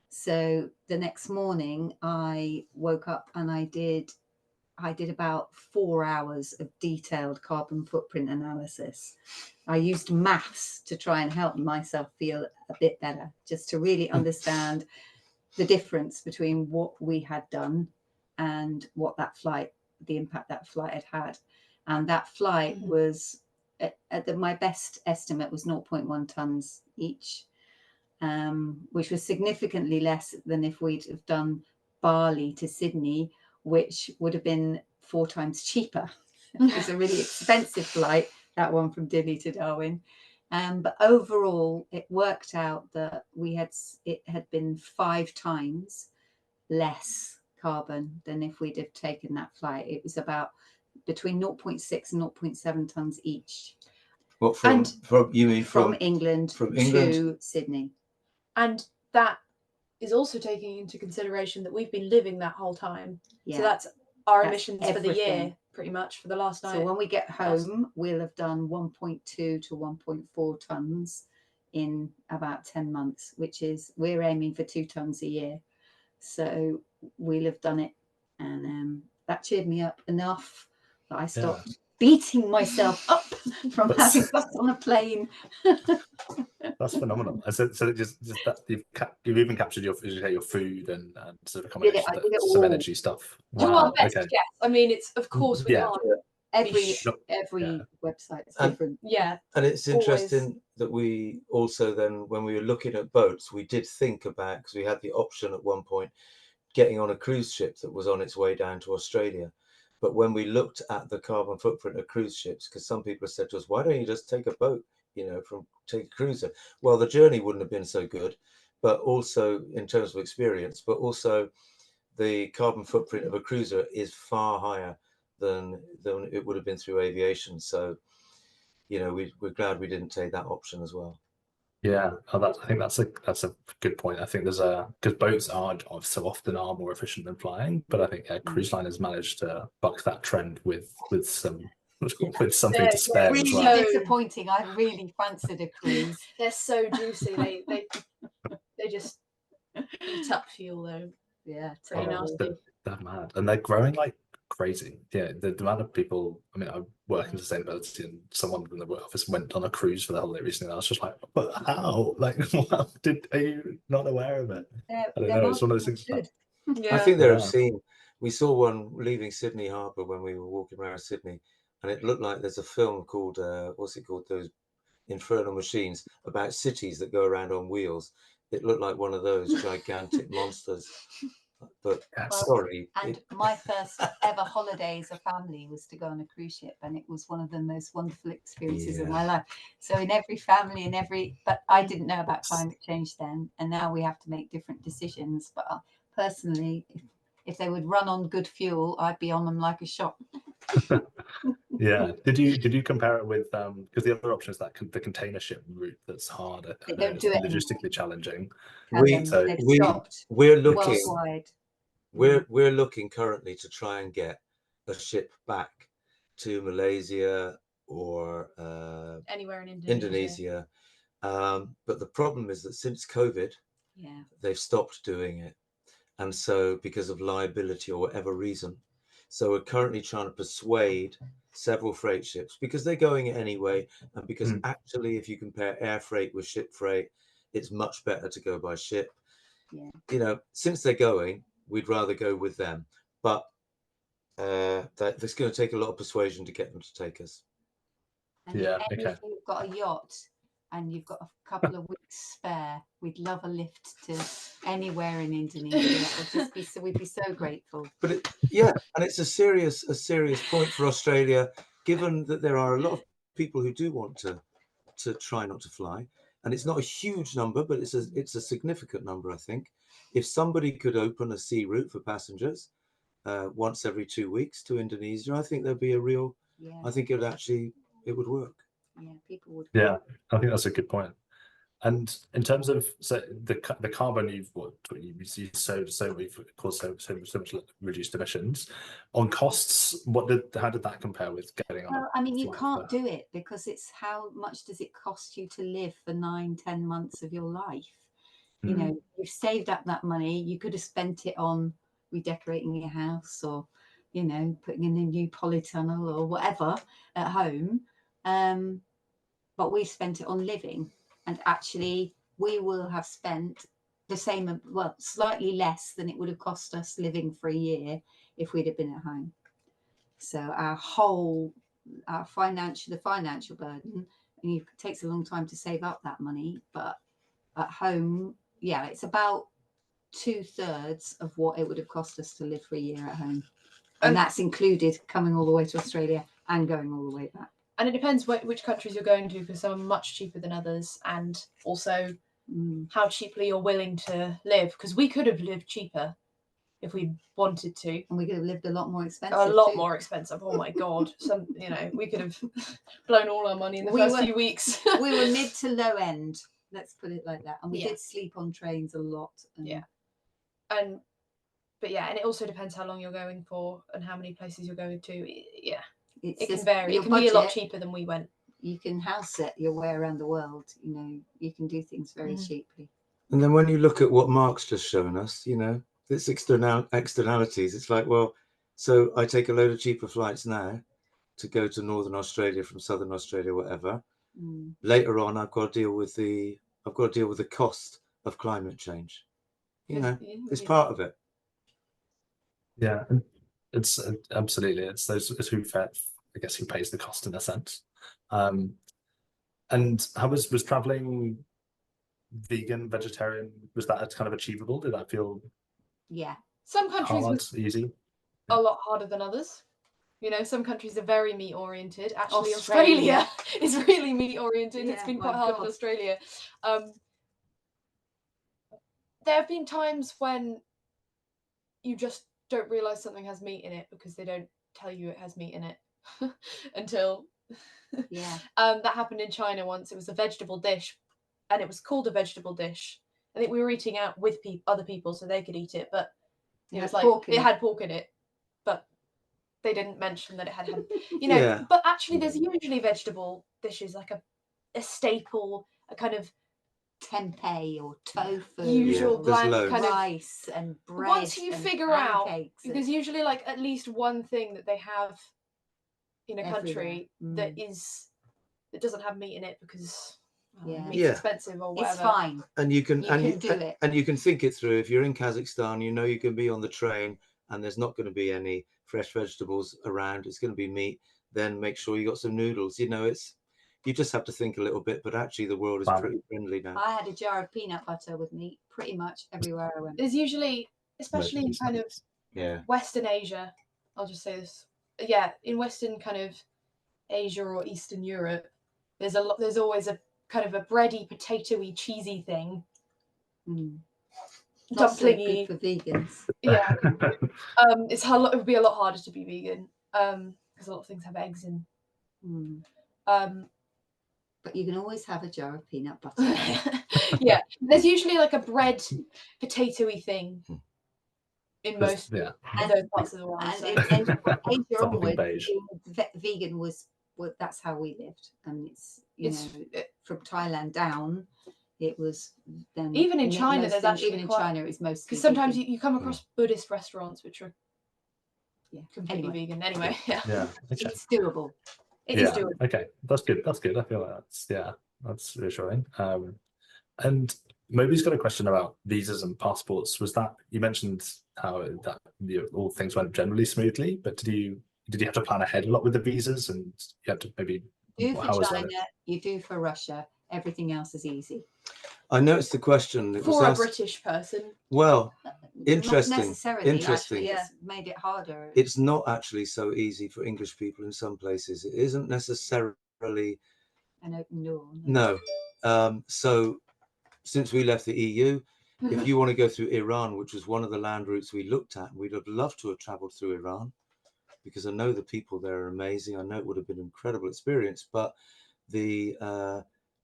So the next morning, I woke up and I did about 4 hours of detailed carbon footprint analysis. I used maths to try and help myself feel a bit better, just to really understand the difference between what we had done and what the impact that flight had had. And that flight was, my best estimate was 0.1 tonnes each, which was significantly less than if we'd have done Bali to Sydney, which would have been 4 times cheaper. It was a really expensive flight, that one from Dili to Darwin. But overall, it worked out that it had been 5 times less carbon than if we'd have taken that flight. It was about between 0.6 and 0.7 tonnes each. What from England to Sydney. And that is also taking into consideration that we've been living that whole time. Yeah. So that's our emissions for the year, pretty much, for the last night. So when we get home, we'll have done 1.2 to 1.4 tonnes in about 10 months, which is, we're aiming for 2 tonnes a year. So we'll have done it. And that cheered me up enough that I stopped beating myself up from having got on a plane. That's phenomenal. And so just that you've even captured your, as you say, your food and sort of accommodation, I did it some all. energy stuff. Do Wow. our best, Okay. yes. I mean, it's of course we Yeah. can't. Every Yeah. website is And- different. Yeah, And it's Always. interesting that we also then, when we were looking at boats, we did think about, because we had the option at one point, getting on a cruise ship that was on its way down to Australia. But when we looked at the carbon footprint of cruise ships, because some people have said to us, why don't you just take a boat, take a cruiser? Well, the journey wouldn't have been so good, but also in terms of experience, but also the carbon footprint of a cruiser is far higher than it would have been through aviation. So, we're glad we didn't take that option as well. Yeah, I think that's a good point. I think there's because boats are so often are more efficient than flying, but I think cruise line has managed to buck that trend with some with something Yeah, to spare Really as well. disappointing. I really fancied a cruise. they're so juicy. They just eat up fuel though. Yeah, Pretty terrible. nasty. They're mad, and they're growing like crazy. Yeah, the amount of people. I mean, I work in sustainability, and someone in the office went on a cruise for the holiday recently. And I was just like, "But how? Like, are you not aware of it?" I don't know. It's one of those things. Should. Yeah. I think they're Yeah. obscene. We saw one leaving Sydney Harbour when we were walking around Sydney, and it looked like there's a film called, what's it called? Those Infernal Machines, about cities that go around on wheels. It looked like one of those gigantic monsters. But sorry. And my first ever holiday as a family was to go on a cruise ship, and it was one of the most wonderful experiences of my life. So in every family, but I didn't know about climate change then, and now we have to make different decisions. But personally, if they would run on good fuel, I'd be on them like a shot. Yeah. Did you compare it with because the other option is that the container ship route that's harder. They don't do it logistically challenging. They've stopped We're looking worldwide. we're looking currently to try and get a ship back to Malaysia or Anywhere in Indonesia. But the problem is that since COVID, they've stopped doing it. And so because of liability or whatever reason, so we're currently trying to persuade several freight ships, because they're going it anyway, and because actually if you compare air freight with ship freight, it's much better to go by ship. Since they're going, we'd rather go with them, but that's going to take a lot of persuasion to get them to take us. And if you've got a yacht and you've got a couple of weeks spare, we'd love a lift to anywhere in Indonesia. We'd be so grateful. But and it's a serious point for Australia, given that there are a lot of people who do want to try not to fly, and it's not a huge number, but it's a significant number. I think if somebody could open a sea route for passengers once every 2 weeks to Indonesia, I think there'd be a real. I think it would work. Yeah, people would. Yeah, I think that's a good point. And in terms of the carbon you've caused so much reduced emissions on costs, how did that compare with getting on? Well, I mean, you can't do it because it's how much does it cost you to live for 9-10 months of your life? You've saved up that money. You could have spent it on redecorating your house, or putting in a new polytunnel or whatever at home. But we spent it on living, and actually we will have spent the same, well, slightly less than it would have cost us living for a year if we'd have been at home. So the financial burden, and it takes a long time to save up that money, but at home, it's about 2/3 of what it would have cost us to live for a year at home. And that's included coming all the way to Australia and going all the way back. And it depends which countries you're going to, because some are much cheaper than others, and also how cheaply you're willing to live. Because we could have lived cheaper if we wanted to, and we could have lived a lot more expensive. More expensive. Oh my god! We could have blown all our money in the first few weeks. We were mid to low end. Let's put it like that. And we did sleep on trains a lot. And it also depends how long you're going for and how many places you're going to. It can vary. It can be a lot cheaper than we went. You can house set your way around the world. You can do things very cheaply. And then when you look at what Mark's just shown us, it's externalities. It's like, well, so I take a load of cheaper flights now to go to Northern Australia from Southern Australia, whatever. Later on, I've got to deal with the I've got to deal with the cost of climate change. You know, it's Yeah. part of it. Yeah, and it's absolutely, it's those who I guess who pays the cost in a sense. And how was traveling vegan, vegetarian, was that kind of achievable? Did that feel Yeah. Some countries hard, was easy? a lot harder than others. You know, some countries are very meat oriented. Actually, Australia. Australia is really meat oriented. Yeah, It's been my quite hard in God. Australia. There have been times when you just don't realize something has meat in it because they don't tell you it has meat in it until Yeah. that happened in China once. It was a vegetable dish, and it was called a vegetable dish. I think we were eating out with other people so they could eat it, but it was like it had pork in it, but they didn't mention that it had you know. Yeah. But actually, there's usually vegetable dishes like a staple, a kind of Tempeh or tofu, usual Yeah, there's bland loads. kind of. rice and bread. Once you and figure out, pancakes and there's usually like at least one thing that they have in a country everywhere. that doesn't have meat in it because Yeah. meat's Yeah. expensive or whatever. It's fine. And you can You can do it. and you can think it through. If you're in Kazakhstan, you know you can be on the train and there's not going to be any fresh vegetables around. It's going to be meat. Then make sure you got some noodles. You know, you just have to think a little bit. But actually, the world is Wow. pretty friendly now. I had a jar of peanut butter with meat pretty much everywhere I went. There's usually, especially in kind of Yeah. Western Asia, I'll just say this. Yeah, in Western kind of Asia or Eastern Europe, there's always a kind of a bready, potatoey, cheesy thing. Not so Dumplingy. good for vegans. Yeah. It would be a lot harder to be vegan because a lot of things have eggs in. But you can always have a jar of peanut butter. Yeah, there's usually like a bread, potatoey thing in most of those parts of the world. And So. in Asia Something onwards, beige. being vegan was that's how we lived. And it's from Thailand down, it was then even in China. There's actually even in China it's mostly because sometimes vegan. you come across Buddhist restaurants which are completely Anyway. vegan. Anyway, Yeah. Okay. It's doable. It is doable. Okay, that's good. That's good. I feel like that's reassuring. And Moby's got a question about visas and passports. Was that you mentioned how that all things went generally smoothly, but did you have to plan ahead a lot with the visas, and you had to maybe Do for China, you do for Russia. Everything else is easy. I noticed the question. It For was a asked, British person. Well, Not interesting. necessarily. Interesting. Actually, it's made it harder. It's not actually so easy for English people in some places. It isn't necessarily an open door. No. So since we left the EU, if you want to go through Iran, which was one of the land routes we looked at, we'd have loved to have traveled through Iran because I know the people there are amazing. I know it would have been an incredible experience, but the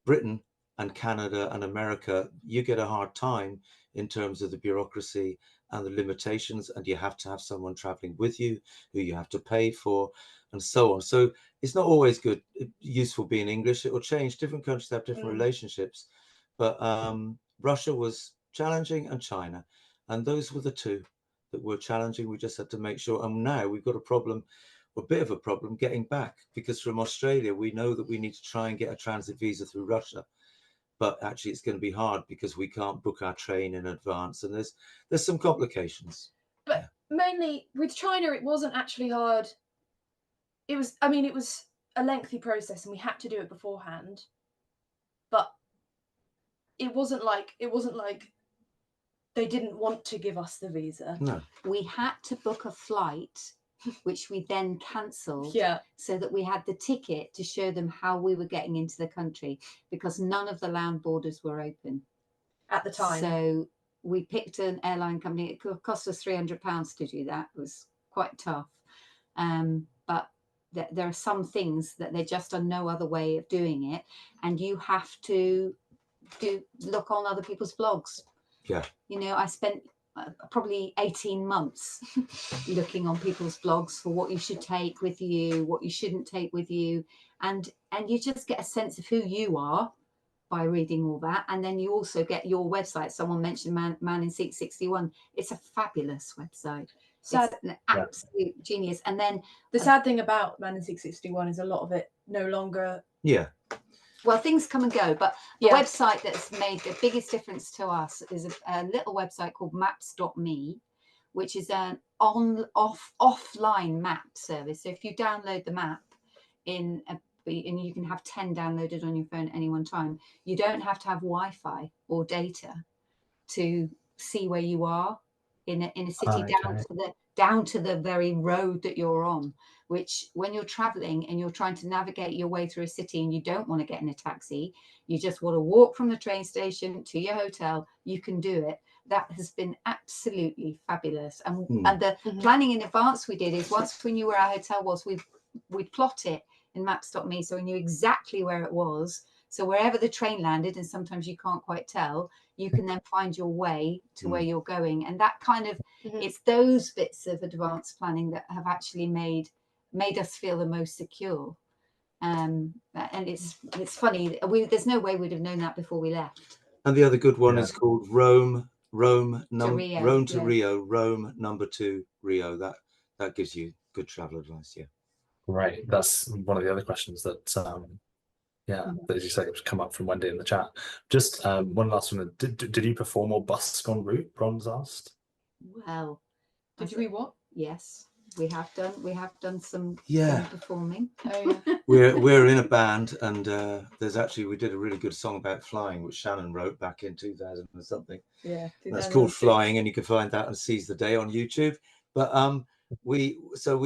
Britain and Canada and America, you get a hard time in terms of the bureaucracy and the limitations, and you have to have someone traveling with you who you have to pay for and so on. So it's not always useful being English. It will change. Different countries have different relationships, but Russia was challenging and China, and those were the two that were challenging. We just had to make sure, and now we've got a bit of a problem getting back, because from Australia we know that we need to try and get a transit visa through Russia, but actually it's going to be hard because we can't book our train in advance, and there's some complications. But mainly with China, it wasn't actually hard. It was a lengthy process, and we had to do it beforehand. But it wasn't like they didn't want to give us the visa. No, we had to book a flight, which we then cancelled. Yeah. So that we had the ticket to show them how we were getting into the country, because none of the land borders were open at the time. So we picked an airline company. It cost us £300 to do that. It was quite tough. But there are some things that there just are no other way of doing it, and you have to look on other people's blogs. Yeah. You know, I spent probably 18 months looking on people's blogs for what you should take with you, what you shouldn't take with you, and you just get a sense of who you are by reading all that. And then you also get your website. Someone mentioned Man in Seat 61. It's a fabulous website. It's an absolute genius. And then the sad thing about Man in Seat 61 is a lot of it no longer well, things come and go, but the Yeah. website that's made the biggest difference to us is a little website called maps.me, which is an offline map service. So if you download the map and you can have 10 downloaded on your phone at any one time, you don't have to have Wi-Fi or data to see where you are in a city, down to the very road that you're on, which when you're traveling and you're trying to navigate your way through a city and you don't want to get in a taxi, you just want to walk from the train station to your hotel, you can do it. That has been absolutely fabulous. And the planning in advance we did is once we knew where our hotel was, we'd plot it in maps.me so we knew exactly where it was. So wherever the train landed, and sometimes you can't quite tell, you can then find your way to where you're going. And that kind of, it's those bits of advanced planning that have actually made us feel the most secure. And it's funny, there's no way we'd have known that before we left. And the other good one is called Rome to Rio, Rome #2 Rio. That gives you good travel advice. Yeah. Right. That's one of the other questions that as you say, it's come up from Wendy in the chat. Just one last one. Did you perform or busk en route? Bronze asked. Well, did we what? Yes, we have done. We have done some performing. Oh yeah. We're in a band, and we did a really good song about flying, which Shannon wrote back in 2000 or something. Yeah, that's called Flying, and you can find that and Seize the Day on YouTube. But we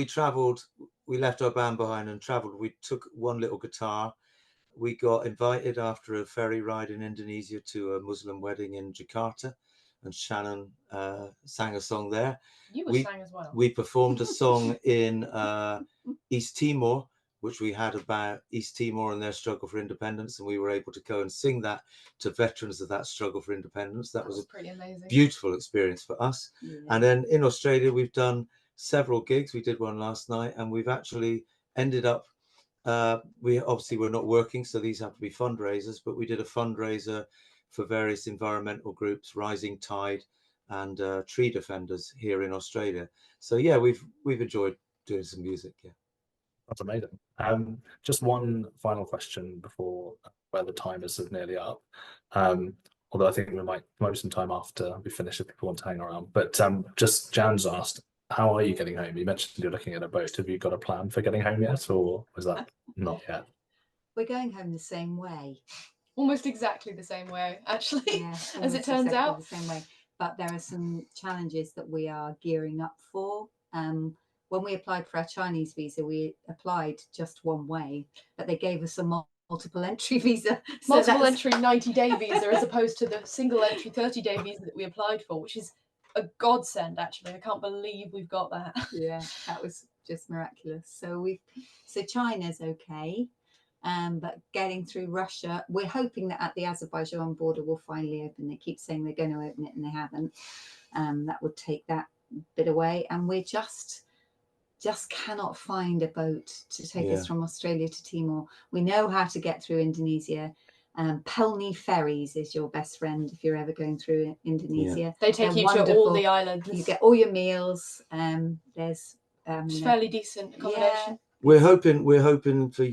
travelled. We left our band behind and travelled. We took one little guitar. We got invited after a ferry ride in Indonesia to a Muslim wedding in Jakarta, and Shannon sang a song there. You sang as well. We performed a song in East Timor, which we had about East Timor and their struggle for independence, and we were able to go and sing that to veterans of that struggle for independence. That was a pretty amazing, beautiful experience for us. Yeah. And then in Australia, we've done several gigs. We did one last night, and we've actually ended up. We're not working, so these have to be fundraisers, but we did a fundraiser for various environmental groups, Rising Tide and Tree Defenders here in Australia. So yeah, we've enjoyed doing some music. Yeah, that's amazing. Just one final question before where the time is nearly up. Although I think we might be some time after we finish if people want to hang around. But just Jan's asked, how are you getting home? You mentioned you're looking at a boat. Have you got a plan for getting home yet, or was that not yet? We're going home the same way. Almost exactly the same way, actually, yeah, as it turns out. The same way. But there are some challenges that we are gearing up for. When we applied for our Chinese visa, we applied just one way, but they gave us a multiple entry visa. Multiple entry 90-day visa as opposed to the single entry 30-day visa that we applied for, which is a godsend, actually. I can't believe we've got that. Yeah, that was just miraculous. So China's okay. But getting through Russia, we're hoping that at the Azerbaijan border will finally open. They keep saying they're going to open it and they haven't. That would take that bit away, and we're just cannot find a boat to take us from Australia to Timor. We know how to get through Indonesia. Pelni Ferries is your best friend if you're ever going through Indonesia. Yeah. They take you to all the islands. You get all your meals. There's fairly decent accommodation. Yeah. We're hoping for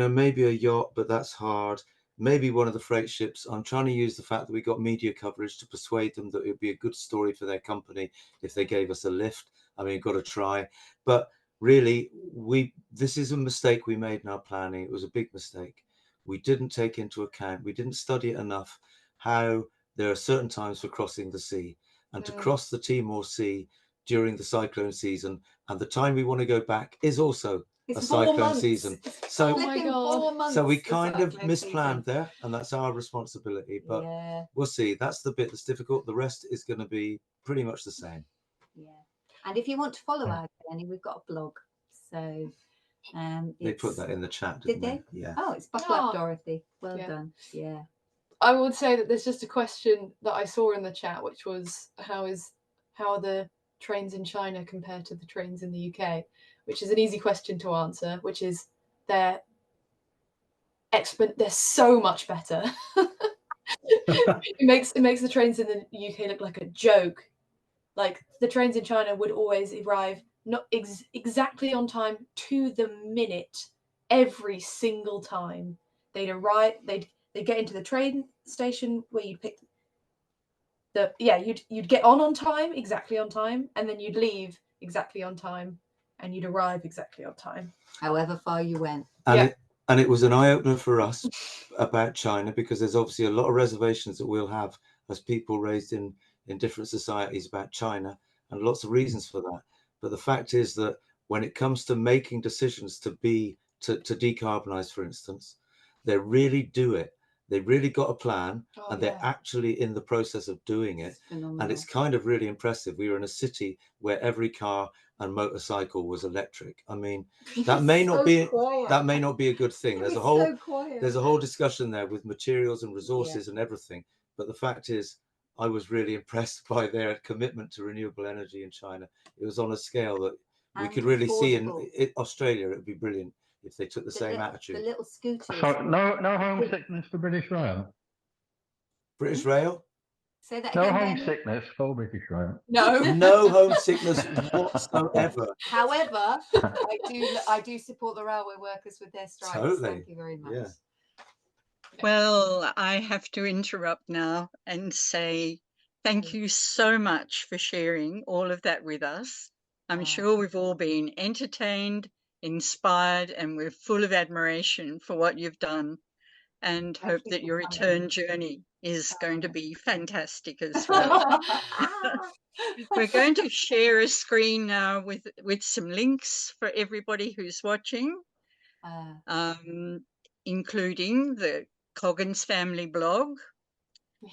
maybe a yacht, but that's hard. Maybe one of the freight ships. I'm trying to use the fact that we got media coverage to persuade them that it would be a good story for their company if they gave us a lift. I mean, got to try. But really, this is a mistake we made in our planning. It was a big mistake. We didn't take into account, we didn't study it enough how there are certain times for crossing the sea, and to cross the Timor Sea during the cyclone season, and the time we want to go back is also a cyclone season. So, oh my God. So we kind of misplanned there, and that's our responsibility. But we'll see. That's the bit that's difficult. The rest is going to be pretty much the same. Yeah. And if you want to follow our journey, we've got a blog. So they put that in the chat, didn't they? Yeah. Oh, it's Buckle Up Dorothy. Well done. Yeah. I would say that there's just a question that I saw in the chat, which was how are the trains in China compared to the trains in the UK, which is an easy question to answer, which is they're so much better. It makes the trains in the UK look like a joke. Like the trains in China would always arrive not exactly on time to the minute every single time. they'd arrive, they'd get into the train station where you'd pick you'd get on time, exactly on time, and then you'd leave exactly on time, and you'd arrive exactly on time. However far you went. And it was an eye-opener for us about China, because there's obviously a lot of reservations that we'll have as people raised in different societies about China, and lots of reasons for that. But the fact is that when it comes to making decisions to decarbonize, for instance, they really do it. They really got a plan, and they're actually in the process of doing it. And it's kind of really impressive. We were in a city where every car and motorcycle was electric. I mean, that may not be a good thing. There's a whole discussion there with materials and resources and everything. But the fact is, I was really impressed by their commitment to renewable energy in China. It was on a scale that we could really see in Australia. It would be brilliant if they took the same attitude. The little scooters. So no homesickness for British Rail? British Rail? Say that No again, Benny? homesickness for British Rail? No. No homesickness whatsoever. However, I do support the railway workers with their strikes. Totally. Thank you very much. Yeah. Well, I have to interrupt now and say thank you so much for sharing all of that with us. I'm sure we've all been entertained, inspired, and we're full of admiration for what you've done, and hope that your return journey is going to be fantastic as well. We're going to share a screen now with some links for everybody who's watching, including the Coggins family blog,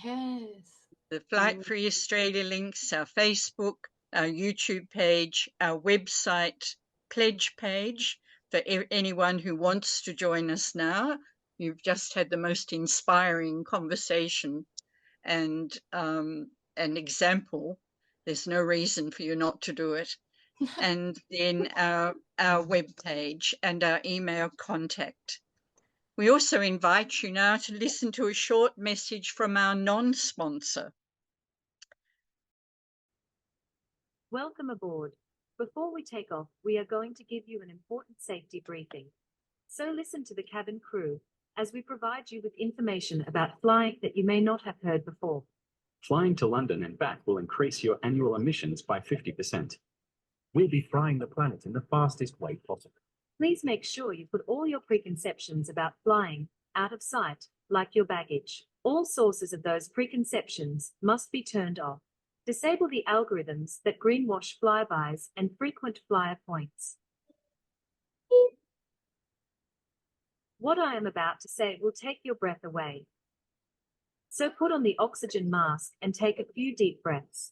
the Flight Free Australia links, our Facebook, our YouTube page, our website pledge page for anyone who wants to join us now. You've just had the most inspiring conversation and an example. There's no reason for you not to do it. And then our web page and our email contact. We also invite you now to listen to a short message from our non-sponsor. Welcome aboard. Before we take off, we are going to give you an important safety briefing. So listen to the cabin crew as we provide you with information about flying that you may not have heard before. Flying to London and back will increase your annual emissions by 50%. We'll be frying the planet in the fastest way possible. Please make sure you put all your preconceptions about flying out of sight, like your baggage. All sources of those preconceptions must be turned off. Disable the algorithms that greenwash flybys and frequent flyer points. What I am about to say will take your breath away. So put on the oxygen mask and take a few deep breaths.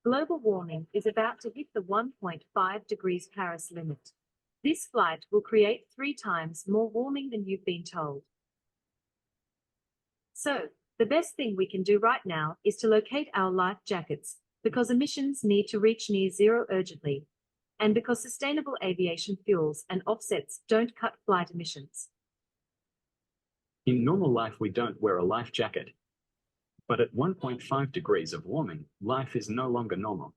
Global warming is about to hit the 1.5 degrees Paris limit. This flight will create 3 times more warming than you've been told. So, the best thing we can do right now is to locate our life jackets, because emissions need to reach near zero urgently, and because sustainable aviation fuels and offsets don't cut flight emissions. In normal life, we don't wear a life jacket. But at 1.5 degrees of warming, life is no longer normal.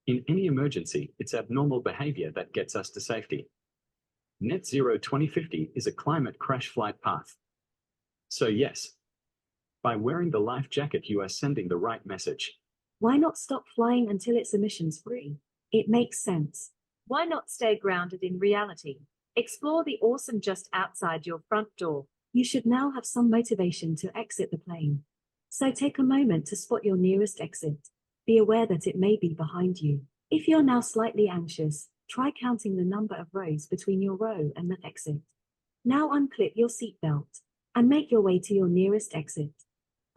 In any emergency, it's abnormal behavior that gets us to safety. Net Zero 2050 is a climate crash flight path. So yes, by wearing the life jacket, you are sending the right message. Why not stop flying until it's emissions free? It makes sense. Why not stay grounded in reality? Explore the awesome just outside your front door. You should now have some motivation to exit the plane. So take a moment to spot your nearest exit. Be aware that it may be behind you. If you're now slightly anxious, try counting the number of rows between your row and the exit. Now unclip your seatbelt and make your way to your nearest exit.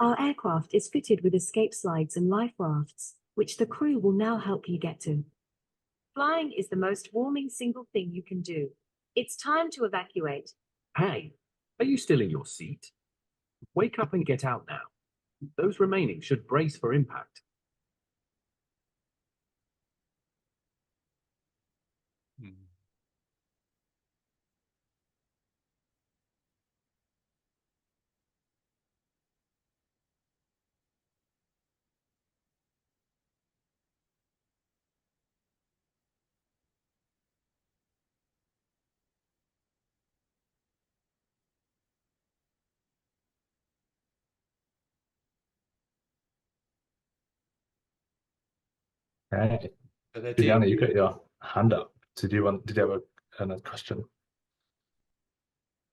Our aircraft is fitted with escape slides and life rafts, which the crew will now help you get to. Flying is the most warming single thing you can do. It's time to evacuate. Hey, are you still in your seat? Wake up and get out now. Those remaining should brace for impact. Okay. So that's Juliana, it. you got your hand up. Did you have a question?